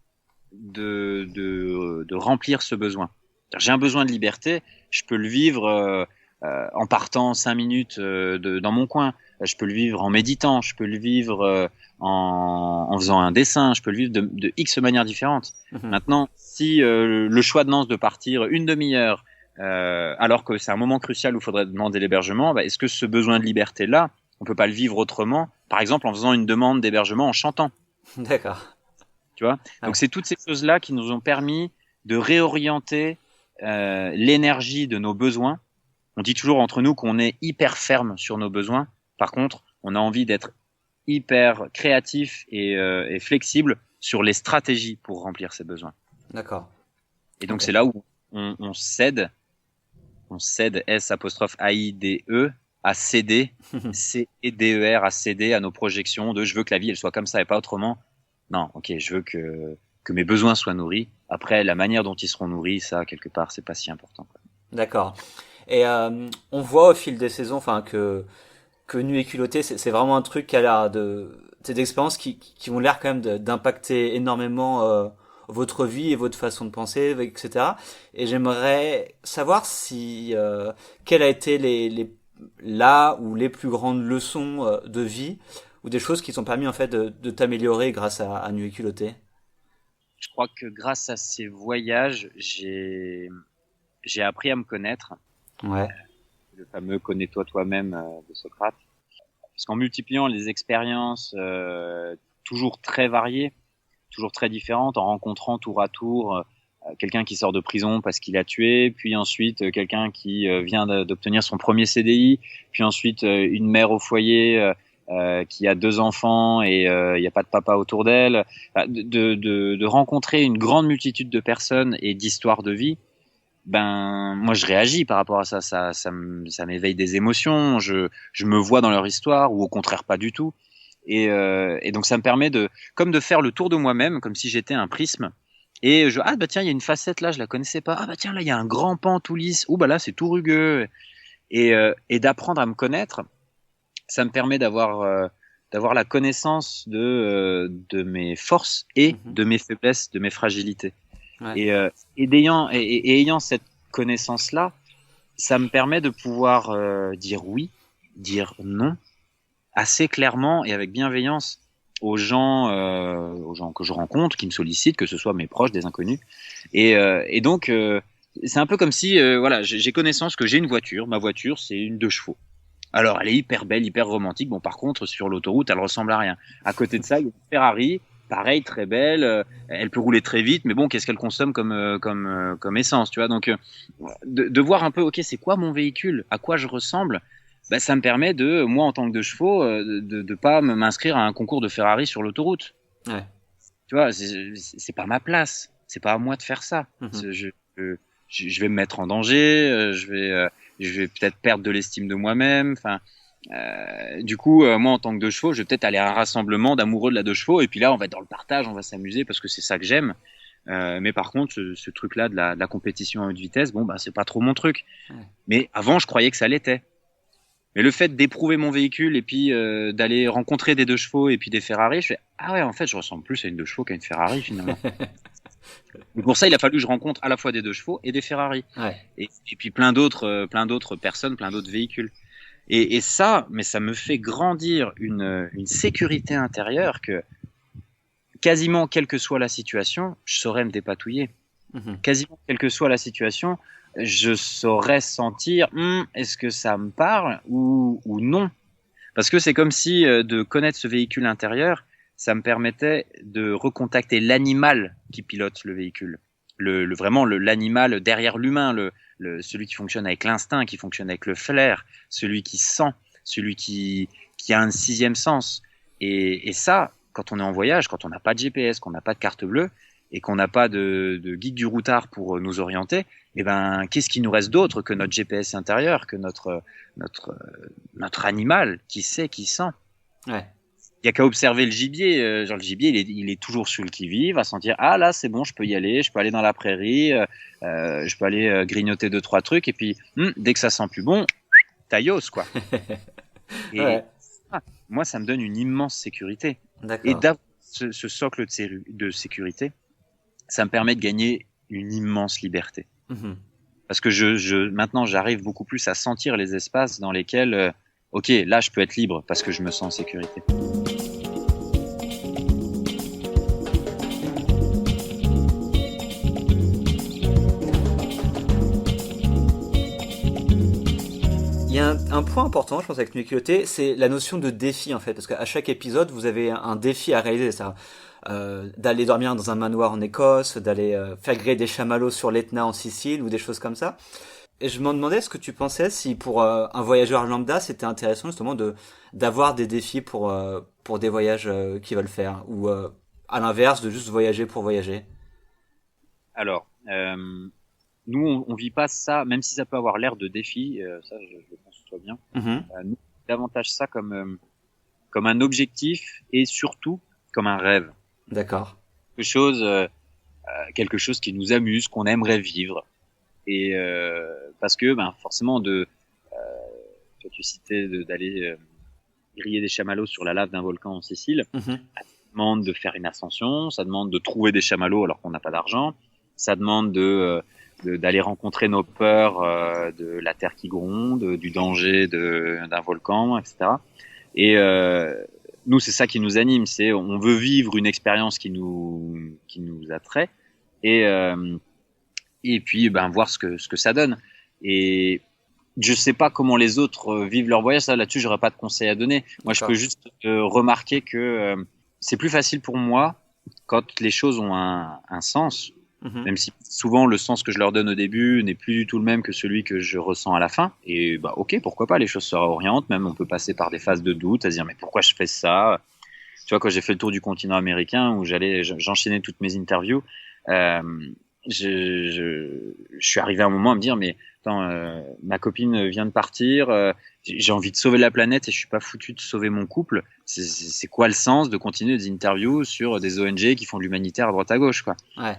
de remplir ce besoin. J'ai un besoin de liberté, je peux le vivre en partant 5 minutes dans mon coin, je peux le vivre en méditant, je peux le vivre en faisant un dessin, je peux le vivre de X manières différentes. Mmh. Maintenant, si le choix de Nance de partir une demi-heure alors que c'est un moment crucial où il faudrait demander l'hébergement, bah, est-ce que ce besoin de liberté-là, on peut pas le vivre autrement, par exemple en faisant une demande d'hébergement en chantant, D'accord. tu vois? Ouais. Donc c'est toutes ces choses-là qui nous ont permis de réorienter l'énergie de nos besoins. On dit toujours entre nous qu'on est hyper ferme sur nos besoins. Par contre, on a envie d'être hyper créatif et flexible sur les stratégies pour remplir ces besoins. D'accord. Et donc Ok. c'est là où on cède S''AIDE à céder, C-E-D-E-R, à céder à nos projections de je veux que la vie elle soit comme ça et pas autrement. Non, ok, je veux que mes besoins soient nourris. Après, la manière dont ils seront nourris, ça, quelque part, c'est pas si important, quoi. D'accord. Et on voit au fil des saisons, enfin que Nu et culotté, c'est vraiment un truc qui a l'air c'est des expériences qui ont l'air quand même d'impacter énormément votre vie et votre façon de penser, etc. Et j'aimerais savoir si quelles a été là ou les plus grandes leçons de vie ou des choses qui t'ont permis en fait de t'améliorer grâce à Nu et culotté. Je crois que grâce à ces voyages, j'ai appris à me connaître. Ouais. Le fameux connais-toi toi-même de Socrate. Parce qu'en multipliant les expériences toujours très variées, toujours très différentes, en rencontrant tour à tour quelqu'un qui sort de prison parce qu'il a tué, puis ensuite quelqu'un qui vient d'obtenir son premier CDI, puis ensuite une mère au foyer qui a 2 enfants et il n'y a pas de papa autour d'elle, de rencontrer une grande multitude de personnes et d'histoires de vie. Ben moi je réagis par rapport à ça, ça m'éveille des émotions, je me vois dans leur histoire ou au contraire pas du tout. Et donc ça me permet comme de faire le tour de moi-même, comme si j'étais un prisme. Et ah bah tiens, il y a une facette là, je la connaissais pas. Ah bah tiens, là il y a un grand pan tout lisse. Oh bah là c'est tout rugueux. Et d'apprendre à me connaître, ça me permet d'avoir la connaissance de mes forces et de mes faiblesses, de mes fragilités. Ouais. Et ayant cette connaissance là, ça me permet de pouvoir dire oui, dire non, assez clairement et avec bienveillance aux gens que je rencontre, qui me sollicitent, que ce soit mes proches, des inconnus. Et donc, c'est un peu comme si, voilà, j'ai connaissance que j'ai une voiture. Ma voiture, c'est une 2 chevaux. Alors, elle est hyper belle, hyper romantique. Bon, par contre, sur l'autoroute, elle ressemble à rien. À côté de ça, il y a une Ferrari, pareil, très belle. Elle peut rouler très vite, mais bon, qu'est-ce qu'elle consomme comme essence, tu vois? Donc, de voir un peu, ok, c'est quoi mon véhicule? À quoi je ressemble? Bah, ça me permet de, moi, en tant que 2 chevaux, de pas m'inscrire à un concours de Ferrari sur l'autoroute. Ouais. Tu vois, c'est pas ma place. C'est pas à moi de faire ça. Je vais me mettre en danger. Je vais peut-être perdre de l'estime de moi-même. Enfin, du coup, moi, en tant que 2 chevaux, je vais peut-être aller à un rassemblement d'amoureux de la 2 chevaux. Et puis là, on va être dans le partage, on va s'amuser parce que c'est ça que j'aime. Mais par contre, ce truc-là de la compétition à haute vitesse, bon, bah, c'est pas trop mon truc. Ouais. Mais avant, je croyais que ça l'était. Mais le fait d'éprouver mon véhicule et puis d'aller rencontrer des 2 chevaux et puis des Ferrari, je fais ah ouais, en fait, je ressemble plus à une 2 chevaux qu'à une Ferrari finalement. Et pour ça, il a fallu que je rencontre à la fois des 2 chevaux et des Ferrari. Ouais. Et puis plein d'autres personnes, plein d'autres véhicules. Et ça, mais ça me fait grandir une sécurité intérieure que quasiment quelle que soit la situation, je saurais me dépatouiller. Quasiment quelle que soit la situation, je saurais sentir est-ce que ça me parle ou non. Parce que c'est comme si de connaître ce véhicule intérieur, ça me permettait de recontacter l'animal qui pilote le véhicule. Vraiment l'animal derrière l'humain, celui qui fonctionne avec l'instinct, qui fonctionne avec le flair, celui qui sent, celui qui a un 6e sens. Et ça, quand on est en voyage, quand on n'a pas de GPS, qu'on n'a pas de carte bleue et qu'on n'a pas de guide du routard pour nous orienter, eh ben, qu'est-ce qui nous reste d'autre que notre GPS intérieur, que notre animal qui sait, qui sent. Ouais. Il y a qu'à observer le gibier. Genre le gibier, il est toujours sur le qui-vive, à sentir ah là c'est bon, je peux y aller, je peux aller dans la prairie, je peux aller grignoter 2-3 trucs et puis dès que ça sent plus bon, taillos quoi. Et Ouais. moi ça me donne une immense sécurité. D'accord. Et d'avoir ce socle de sécurité, ça me permet de gagner une immense liberté. Parce que maintenant j'arrive beaucoup plus à sentir les espaces dans lesquels ok, là je peux être libre parce que je me sens en sécurité. Il y a un point important, je pense, avec Nuit Culotté, c'est la notion de défi, en fait. Parce qu'à chaque épisode, vous avez un défi à réaliser. Ça, d'aller dormir dans un manoir en Écosse, d'aller faire griller des chamallows sur l'Etna en Sicile, ou des choses comme ça. Et je me demandais ce que tu pensais si pour un voyageur lambda, c'était intéressant justement d'avoir des défis pour des voyages qu'ils veulent faire. Ou à l'inverse, de juste voyager pour voyager. Alors, nous, on vit pas ça, même si ça peut avoir l'air de défi, ça je conçois bien. Nous, davantage ça comme un objectif et surtout comme un rêve. D'accord. Quelque chose qui nous amuse, qu'on aimerait vivre. Et parce que forcément toi tu citais d'aller griller des chamallows sur la lave d'un volcan en Sicile. Ça demande de faire une ascension, ça demande de trouver des chamallows alors qu'on n'a pas d'argent, ça demande d'aller rencontrer nos peurs de la terre qui gronde, du danger d'un volcan, etc. Et nous, c'est ça qui nous anime, c'est on veut vivre une expérience qui nous attrait et puis voir ce que ça donne. Et je sais pas comment les autres vivent leur voyage, ça là-dessus j'aurais pas de conseils à donner. Moi, je peux juste remarquer que c'est plus facile pour moi quand les choses ont un sens. Même si souvent le sens que je leur donne au début n'est plus du tout le même que celui que je ressens à la fin. Et ok, pourquoi pas, les choses se réorientent, même on peut passer par des phases de doute, à se dire mais pourquoi je fais ça? Tu vois, quand j'ai fait le tour du continent américain où j'enchaînais toutes mes interviews, je suis arrivé à un moment à me dire mais attends, ma copine vient de partir, j'ai envie de sauver la planète et je suis pas foutu de sauver mon couple. C'est quoi le sens de continuer des interviews sur des ONG qui font de l'humanitaire à droite à gauche, quoi? Ouais.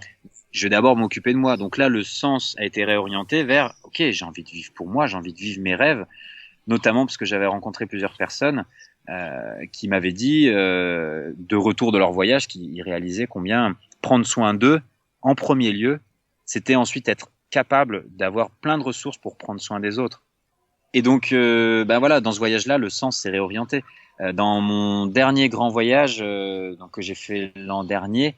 Je vais d'abord m'occuper de moi. Donc là, le sens a été réorienté vers ok, j'ai envie de vivre pour moi, j'ai envie de vivre mes rêves, notamment parce que j'avais rencontré plusieurs personnes qui m'avaient dit de retour de leur voyage, qui réalisaient combien prendre soin d'eux en premier lieu, c'était ensuite être capable d'avoir plein de ressources pour prendre soin des autres. Et donc, voilà, dans ce voyage-là, le sens s'est réorienté. Dans mon dernier grand voyage, donc que j'ai fait l'an dernier,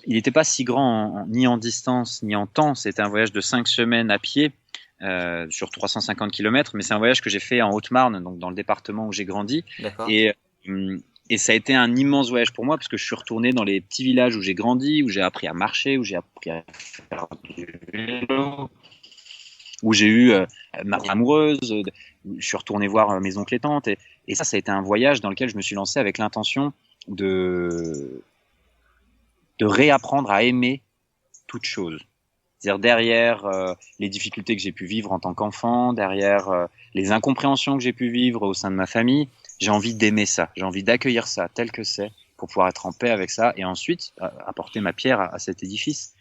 il n'était pas si grand ni en distance ni en temps. C'était un voyage de 5 semaines à pied sur 350 km, mais c'est un voyage que j'ai fait en Haute-Marne, donc dans le département où j'ai grandi. D'accord. Et ça a été un immense voyage pour moi parce que je suis retourné dans les petits villages où j'ai grandi, où j'ai appris à marcher, où j'ai appris à faire du vélo, où j'ai eu ma vie amoureuse. Je suis retourné voir mes oncles et tantes. Et ça a été un voyage dans lequel je me suis lancé avec l'intention de réapprendre à aimer toute chose. C'est-à-dire derrière les difficultés que j'ai pu vivre en tant qu'enfant, derrière les incompréhensions que j'ai pu vivre au sein de ma famille, j'ai envie d'aimer ça, j'ai envie d'accueillir ça tel que c'est pour pouvoir être en paix avec ça et ensuite apporter ma pierre à cet édifice.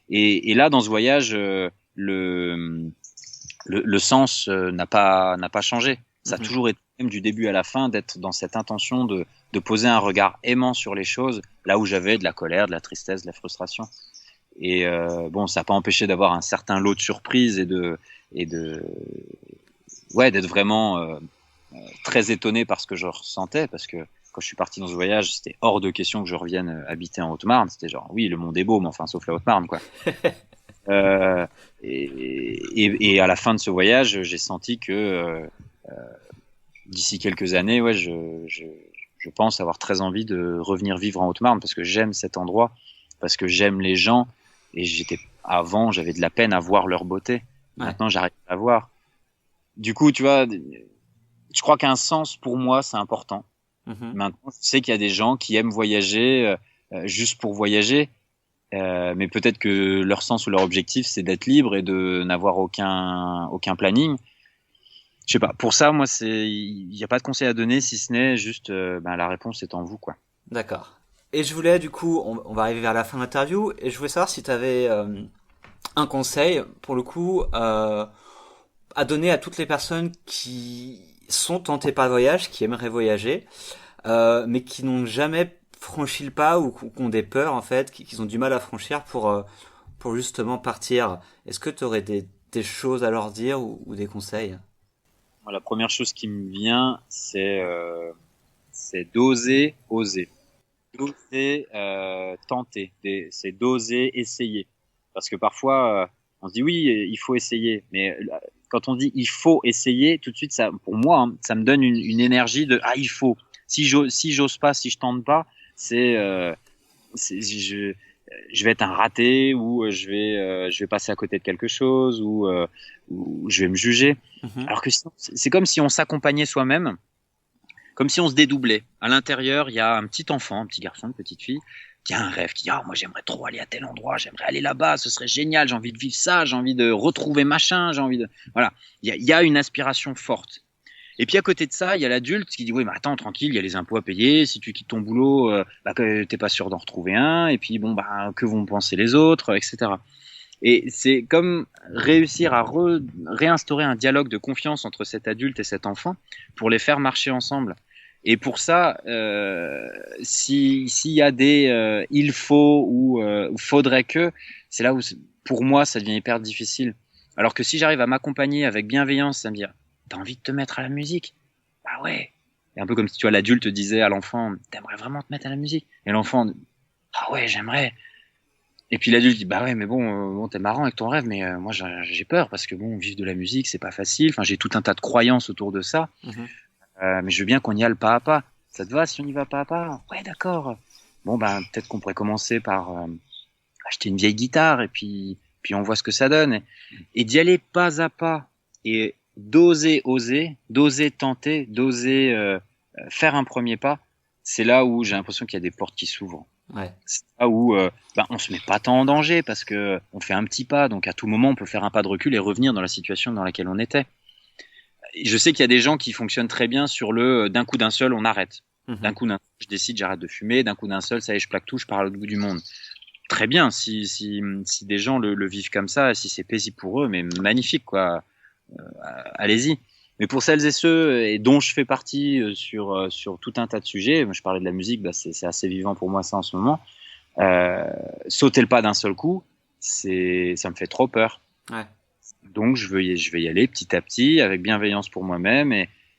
Et là, dans ce voyage, le sens n'a pas changé. Ça a toujours été, même du début à la fin, d'être dans cette intention de poser un regard aimant sur les choses, là où j'avais de la colère, de la tristesse, de la frustration. Et ça n'a pas empêché d'avoir un certain lot de surprises et d'être vraiment très étonné par ce que je ressentais, parce que quand je suis parti dans ce voyage, c'était hors de question que je revienne habiter en Haute-Marne. C'était genre, oui, le monde est beau, mais enfin, sauf la Haute-Marne, quoi. Et à la fin de ce voyage, j'ai senti que d'ici quelques années, je pense avoir très envie de revenir vivre en Haute-Marne parce que j'aime cet endroit, parce que j'aime les gens. Et avant, j'avais de la peine à voir leur beauté. Ouais. Maintenant, j'arrive à voir. Du coup, tu vois, je crois qu'un sens pour moi, c'est important. Maintenant, je sais qu'il y a des gens qui aiment voyager juste pour voyager. Mais peut-être que leur sens ou leur objectif, c'est d'être libre et de n'avoir aucun planning. Je sais pas. Pour ça, moi, il n'y a pas de conseil à donner, si ce n'est juste, la réponse est en vous, quoi. D'accord. Et je voulais, du coup, on va arriver vers la fin de l'interview, et je voulais savoir si tu avais un conseil, pour le coup, à donner à toutes les personnes qui sont tentées par le voyage, qui aimeraient voyager, mais qui n'ont jamais franchi le pas ou qui ont des peurs, en fait, qui ont du mal à franchir pour justement partir. Est-ce que tu aurais des choses à leur dire ou des conseils? La première chose qui me vient, c'est d'oser, oser. D'oser tenter, c'est d'oser essayer. Parce que parfois, on se dit oui, il faut essayer. Mais quand on dit il faut essayer, tout de suite, ça, pour moi, ça me donne une énergie de il faut. Si j'ose pas, si je tente pas, je vais être un raté ou je vais passer à côté de quelque chose ou je vais me juger. Alors que c'est comme si on s'accompagnait soi-même. Comme si on se dédoublait. À l'intérieur, il y a un petit enfant, un petit garçon, une petite fille, qui a un rêve, qui dit moi j'aimerais trop aller à tel endroit, j'aimerais aller là-bas, ce serait génial, j'ai envie de vivre ça, j'ai envie de retrouver machin, j'ai envie de... Voilà, il y a une aspiration forte. Et puis à côté de ça, il y a l'adulte qui dit oui, mais attends, tranquille, il y a les impôts à payer, si tu quittes ton boulot, t'es pas sûr d'en retrouver un, et puis que vont penser les autres, etc. Et c'est comme réussir à réinstaurer un dialogue de confiance entre cet adulte et cet enfant pour les faire marcher ensemble. Et pour ça, s'il y a des il faut ou faudrait que, c'est là où pour moi ça devient hyper difficile. Alors que si j'arrive à m'accompagner avec bienveillance, à me dire t'as envie de te mettre à la musique? Bah ouais. Et un peu comme si tu vois l'adulte disait à l'enfant t'aimerais vraiment te mettre à la musique? Et l'enfant ah ouais j'aimerais. Et puis l'adulte dit bah ouais mais bon t'es marrant avec ton rêve mais moi j'ai peur parce que vivre de la musique c'est pas facile. Enfin j'ai tout un tas de croyances autour de ça. Mais je veux bien qu'on y aille pas à pas. Ça te va si on y va pas à pas? Ouais d'accord. Peut-être qu'on pourrait commencer par acheter une vieille guitare et puis on voit ce que ça donne et d'y aller pas à pas et d'oser tenter, d'oser faire un premier pas. C'est là où j'ai l'impression qu'il y a des portes qui s'ouvrent. Ouais. C'est là où on se met pas tant en danger parce que on fait un petit pas, donc à tout moment on peut faire un pas de recul et revenir dans la situation dans laquelle on était. Je sais qu'il y a des gens qui fonctionnent très bien sur le d'un coup d'un seul on arrête. D'un coup d'un seul, je décide j'arrête de fumer, d'un coup d'un seul ça y est je plaque tout, je pars à l'autre bout du monde. Très bien si des gens le vivent comme ça, si c'est paisible pour eux, mais magnifique quoi. Allez-y. Mais pour celles et ceux et dont je fais partie sur tout un tas de sujets, je parlais de la musique, c'est assez vivant pour moi ça en ce moment. Sauter le pas d'un seul coup, ça me fait trop peur. Ouais. Donc je vais y aller petit à petit, avec bienveillance pour moi-même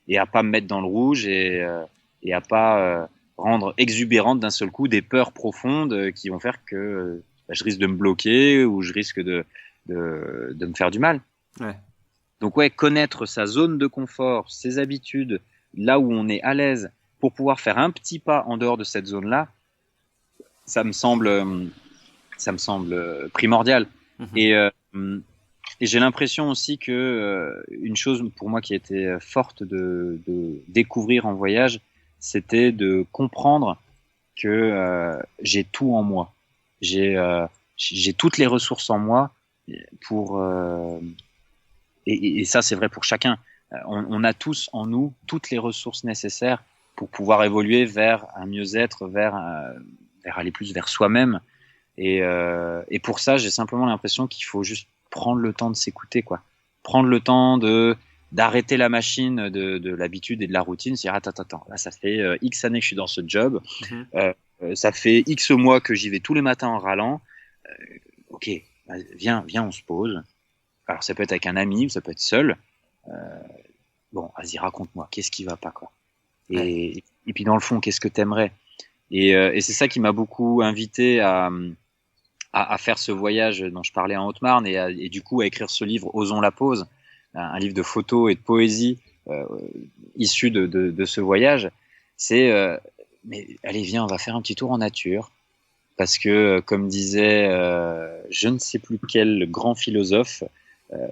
et à pas me mettre dans le rouge et à pas rendre exubérante d'un seul coup des peurs profondes qui vont faire que je risque de me bloquer ou je risque de me faire du mal. Ouais. Donc ouais, connaître sa zone de confort, ses habitudes, là où on est à l'aise, pour pouvoir faire un petit pas en dehors de cette zone-là, ça me semble primordial. Mm-hmm. Et j'ai l'impression aussi que une chose pour moi qui était forte de découvrir en voyage, c'était de comprendre que j'ai tout en moi. J'ai toutes les ressources en moi pour et ça c'est vrai pour chacun. On a tous en nous toutes les ressources nécessaires pour pouvoir évoluer vers un mieux-être, vers aller plus vers soi-même. Et pour ça, j'ai simplement l'impression qu'il faut juste prendre le temps de s'écouter, quoi. Prendre le temps d'arrêter la machine de l'habitude et de la routine. C'est-à-dire, attends, là, ça fait X années que je suis dans ce job. Mm-hmm. Ça fait X mois que j'y vais tous les matins en râlant. Ok, viens, on se pose. Alors, ça peut être avec un ami ou ça peut être seul. Bon, vas-y, raconte-moi, qu'est-ce qui va pas, quoi. Et puis, dans le fond, qu'est-ce que t'aimerais? Et c'est ça qui m'a beaucoup invité à faire ce voyage dont je parlais en Haute-Marne et du coup à écrire ce livre Osons la pause, un livre de photos et de poésie issu de ce voyage. C'est mais allez viens, on va faire un petit tour en nature parce que comme disait je ne sais plus quel grand philosophe,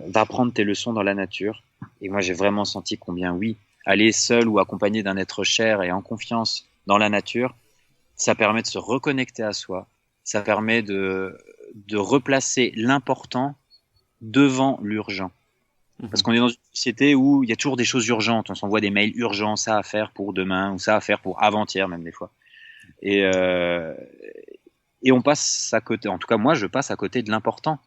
va prendre tes leçons dans la nature. Et moi j'ai vraiment senti combien oui, aller seul ou accompagné d'un être cher et en confiance dans la nature, ça permet de se reconnecter à soi. Ça permet de replacer l'important devant l'urgent. Parce qu'on est dans une société où il y a toujours des choses urgentes. On s'envoie des mails urgents, ça à faire pour demain ou ça à faire pour avant-hier même des fois. Et on passe à côté. En tout cas, moi, je passe à côté de l'important.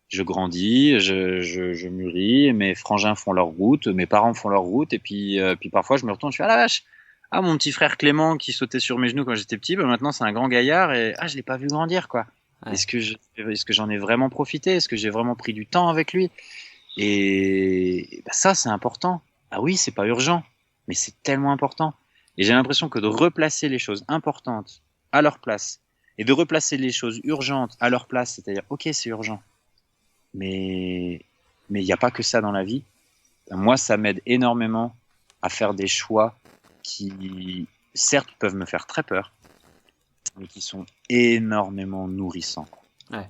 Je grandis, je mûris, mes frangins font leur route, mes parents font leur route, et puis parfois je me retourne, je fais ah la vache. Ah, mon petit frère Clément qui sautait sur mes genoux quand j'étais petit, bah maintenant c'est un grand gaillard et je l'ai pas vu grandir, quoi. Ouais. Est-ce que j'en ai vraiment profité? Est-ce que j'ai vraiment pris du temps avec lui? Et bah ça c'est important. Ah oui, c'est pas urgent, mais c'est tellement important. Et j'ai l'impression que de replacer les choses importantes à leur place et de replacer les choses urgentes à leur place, c'est-à-dire OK, c'est urgent. Mais il n'y a pas que ça dans la vie. Moi, ça m'aide énormément à faire des choix qui, certes, peuvent me faire très peur, mais qui sont énormément nourrissants. Ouais.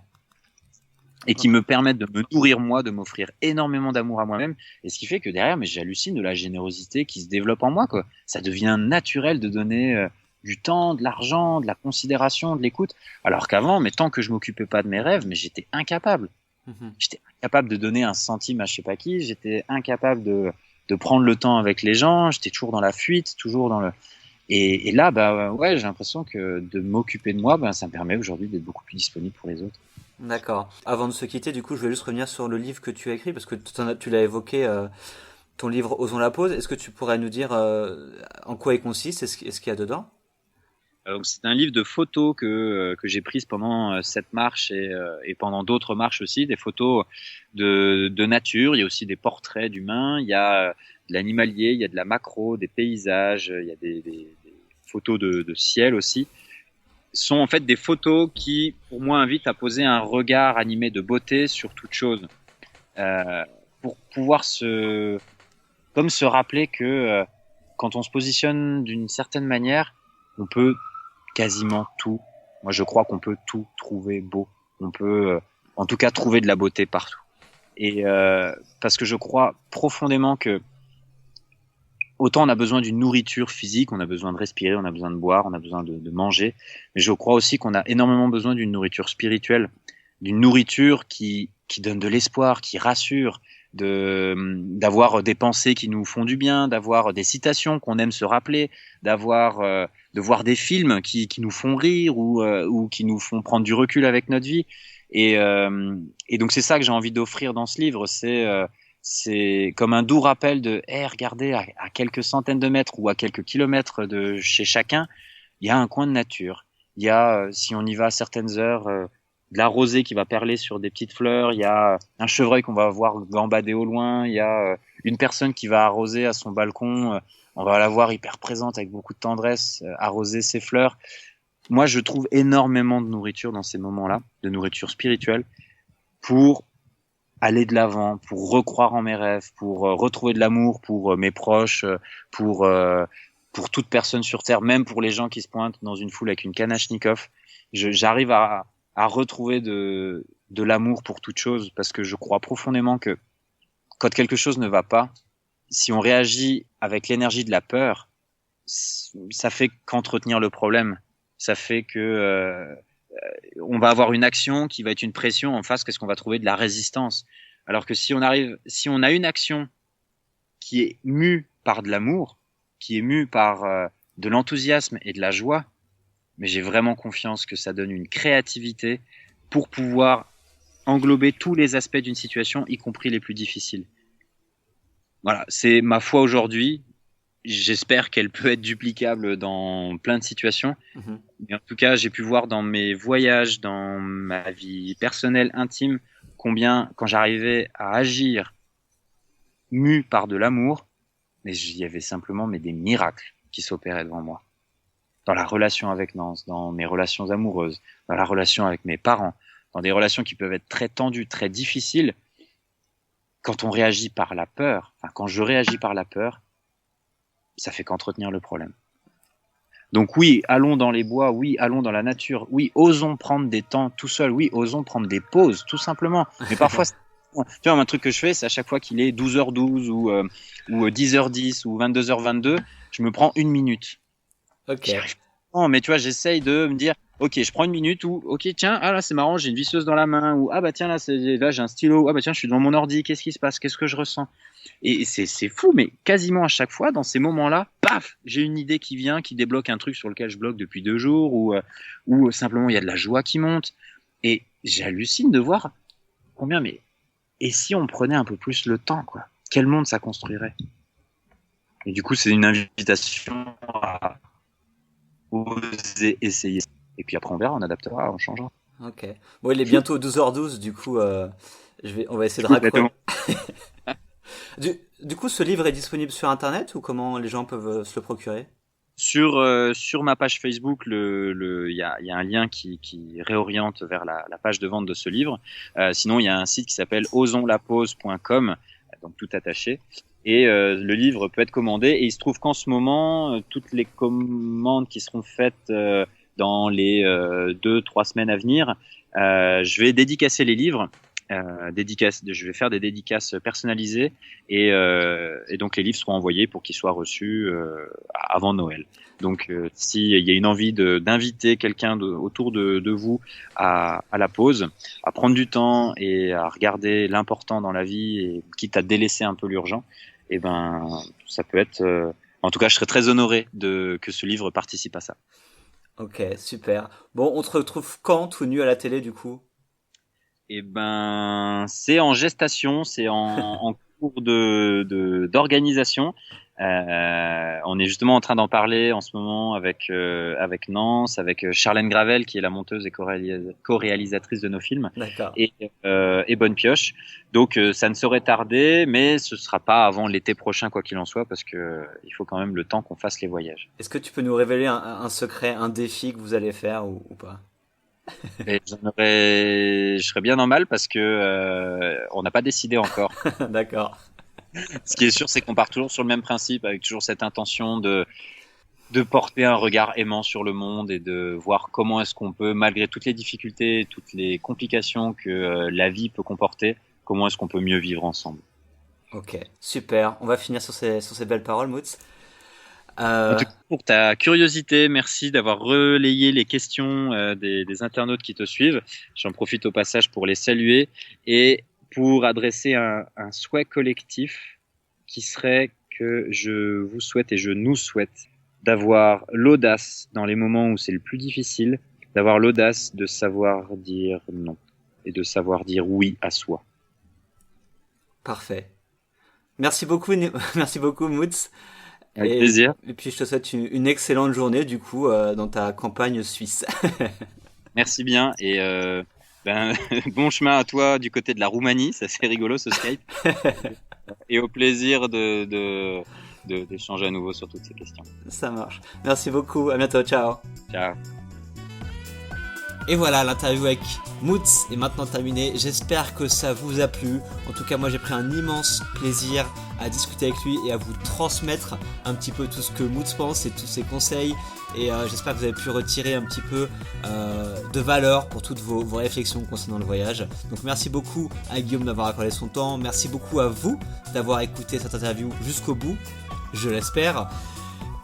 Et qui me permettent de me nourrir moi, de m'offrir énormément d'amour à moi-même. Et ce qui fait que derrière, mais j'hallucine de la générosité qui se développe en moi, quoi. Ça devient naturel de donner du temps, de l'argent, de la considération, de l'écoute. Alors qu'avant, mais tant que je m'occupais pas de mes rêves, mais j'étais incapable. J'étais incapable de donner un centime à je sais pas qui. J'étais incapable de prendre le temps avec les gens. J'étais toujours dans la fuite, toujours dans le. Et là, bah ouais, j'ai l'impression que de m'occuper de moi, bah, ça me permet aujourd'hui d'être beaucoup plus disponible pour les autres. D'accord. Avant de se quitter, du coup, je vais juste revenir sur le livre que tu as écrit, parce que tu l'as évoqué, ton livre Osons la pause. Est-ce que tu pourrais nous dire en quoi il consiste et ce qu'il y a dedans? Donc c'est un livre de photos que j'ai prises pendant cette marche et pendant d'autres marches aussi, des photos de nature. Il y a aussi des portraits d'humains, il y a de l'animalier, il y a de la macro, des paysages, il y a des photos de ciel aussi. Sont en fait des photos qui, pour moi, invitent à poser un regard animé de beauté sur toute chose, pour pouvoir se rappeler que quand on se positionne d'une certaine manière, on peut quasiment tout. Moi, je crois qu'on peut tout trouver beau. On peut, en tout cas, trouver de la beauté partout. Et parce que je crois profondément que autant on a besoin d'une nourriture physique, on a besoin de respirer, on a besoin de boire, on a besoin de manger, mais je crois aussi qu'on a énormément besoin d'une nourriture spirituelle, d'une nourriture qui donne de l'espoir, qui rassure, d'avoir des pensées qui nous font du bien, d'avoir des citations qu'on aime se rappeler, de voir des films qui nous font rire ou qui nous font prendre du recul avec notre vie. Et donc c'est ça que j'ai envie d'offrir dans ce livre, c'est comme un doux rappel de regardez, à quelques centaines de mètres ou à quelques kilomètres de chez chacun, il y a un coin de nature. Il y a, si on y va à certaines heures, de la rosée qui va perler sur des petites fleurs, il y a un chevreuil qu'on va voir gambader au loin, il y a une personne qui va arroser à son balcon, on va la voir hyper présente avec beaucoup de tendresse, arroser ses fleurs. Moi, je trouve énormément de nourriture dans ces moments-là, de nourriture spirituelle, pour aller de l'avant, pour recroire en mes rêves, pour retrouver de l'amour pour mes proches, pour toute personne sur Terre, même pour les gens qui se pointent dans une foule avec une Kalachnikov. J'arrive à retrouver de l'amour pour toute chose, parce que je crois profondément que quand quelque chose ne va pas, si on réagit avec l'énergie de la peur, ça fait qu'entretenir le problème. Ça fait que on va avoir une action qui va être une pression en face, qu'est-ce qu'on va trouver de la résistance. Alors que si on a une action qui est mue par de l'amour, qui est mue par de l'enthousiasme et de la joie, mais j'ai vraiment confiance que ça donne une créativité pour pouvoir englober tous les aspects d'une situation, y compris les plus difficiles. Voilà, c'est ma foi aujourd'hui. J'espère qu'elle peut être duplicable dans plein de situations. Mais en tout cas, j'ai pu voir dans mes voyages, dans ma vie personnelle, intime, combien, quand j'arrivais à agir mu par de l'amour, mais il y avait simplement des miracles qui s'opéraient devant moi. Dans la relation avec Nance, dans mes relations amoureuses, dans la relation avec mes parents, dans des relations qui peuvent être très tendues, très difficiles. Quand on réagit par la peur, quand je réagis par la peur, ça fait qu'entretenir le problème. Donc oui, allons dans les bois, oui, allons dans la nature, oui, osons prendre des temps tout seul, oui, osons prendre des pauses, tout simplement. Mais parfois, tu vois, un truc que je fais, c'est à chaque fois qu'il est 12h12 ou 10h10 ou 22h22, je me prends 1 minute. Ok. Non, mais tu vois, j'essaye de me dire, ok, je prends 1 minute, ou ok, tiens, ah là c'est marrant, j'ai une visseuse dans la main, ou ah bah tiens là j'ai un stylo, ah bah tiens je suis devant mon ordi, qu'est-ce qui se passe, qu'est-ce que je ressens? Et c'est fou, mais quasiment à chaque fois dans ces moments-là, paf, j'ai une idée qui vient, qui débloque un truc sur lequel je bloque depuis 2 jours, ou simplement il y a de la joie qui monte, et j'hallucine de voir combien, mais et si on prenait un peu plus le temps, quoi? Quel monde ça construirait? Et du coup, c'est une invitation à oser essayer. Et puis après, on verra, on adaptera, on changera. Ok. Bon, il est bientôt 12h12, du coup, on va essayer de raccrocher. Du coup, ce livre est disponible sur Internet ou comment les gens peuvent se le procurer? Sur ma page Facebook, il y a un lien qui réoriente vers la page de vente de ce livre. Sinon, il y a un site qui s'appelle osonslapause.com, donc tout attaché. Et le livre peut être commandé. Et il se trouve qu'en ce moment, toutes les commandes qui seront faites dans les 2-3 semaines à venir, je vais dédicacer les livres. Je vais faire des dédicaces personnalisées et donc les livres seront envoyés pour qu'ils soient reçus avant Noël. Donc s'il y a une envie d'inviter quelqu'un autour de vous à la pause, à prendre du temps et à regarder l'important dans la vie et quitte à délaisser un peu l'urgent, et ben ça peut être en tout cas je serais très honoré que ce livre participe à ça. Ok, super. Bon, on te retrouve quand tout nu à la télé du coup? Eh ben, c'est en gestation, c'est en cours d'organisation. On est justement en train d'en parler en ce moment avec Nance, avec Charlène Gravel qui est la monteuse et co-réalisatrice de nos films, D'accord. et Bonne Pioche. Donc ça ne saurait tarder, mais ce sera pas avant l'été prochain quoi qu'il en soit, parce que il faut quand même le temps qu'on fasse les voyages. Est-ce que tu peux nous révéler un secret, un défi que vous allez faire ou pas? Et je serais bien en mal parce que on n'a pas décidé encore. D'accord. Ce qui est sûr, c'est qu'on part toujours sur le même principe, avec toujours cette intention de porter un regard aimant sur le monde et de voir comment est-ce qu'on peut, malgré toutes les difficultés, toutes les complications que la vie peut comporter, comment est-ce qu'on peut mieux vivre ensemble. Ok, super. On va finir sur ces belles paroles, Moots. En tout cas, pour ta curiosité, merci d'avoir relayé les questions des internautes qui te suivent. J'en profite au passage pour les saluer et pour adresser un souhait collectif qui serait que je vous souhaite et je nous souhaite d'avoir l'audace dans les moments où c'est le plus difficile, d'avoir l'audace de savoir dire non et de savoir dire oui à soi. Parfait. Merci beaucoup, Moots. Avec plaisir. Et puis je te souhaite une excellente journée du coup dans ta campagne suisse. Merci bien et Ben, bon chemin à toi du côté de la Roumanie, ça c'est rigolo ce Skype. Et au plaisir d'échanger à nouveau sur toutes ces questions. Ça marche. Merci beaucoup. À bientôt. Ciao. Ciao. Et voilà, l'interview avec Moods est maintenant terminée. J'espère que ça vous a plu. En tout cas, moi j'ai pris un immense plaisir à discuter avec lui et à vous transmettre un petit peu tout ce que Moods pense et tous ses conseils. Et j'espère que vous avez pu retirer un petit peu de valeur pour toutes vos réflexions concernant le voyage. Donc merci beaucoup à Guillaume d'avoir accordé son temps. Merci beaucoup à vous d'avoir écouté cette interview jusqu'au bout, je l'espère.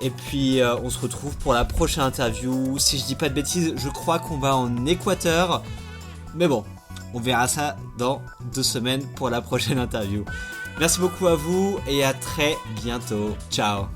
Et puis on se retrouve pour la prochaine interview. Si je dis pas de bêtises, je crois qu'on va en Équateur. Mais bon, on verra ça dans 2 semaines pour la prochaine interview. Merci beaucoup à vous et à très bientôt. Ciao.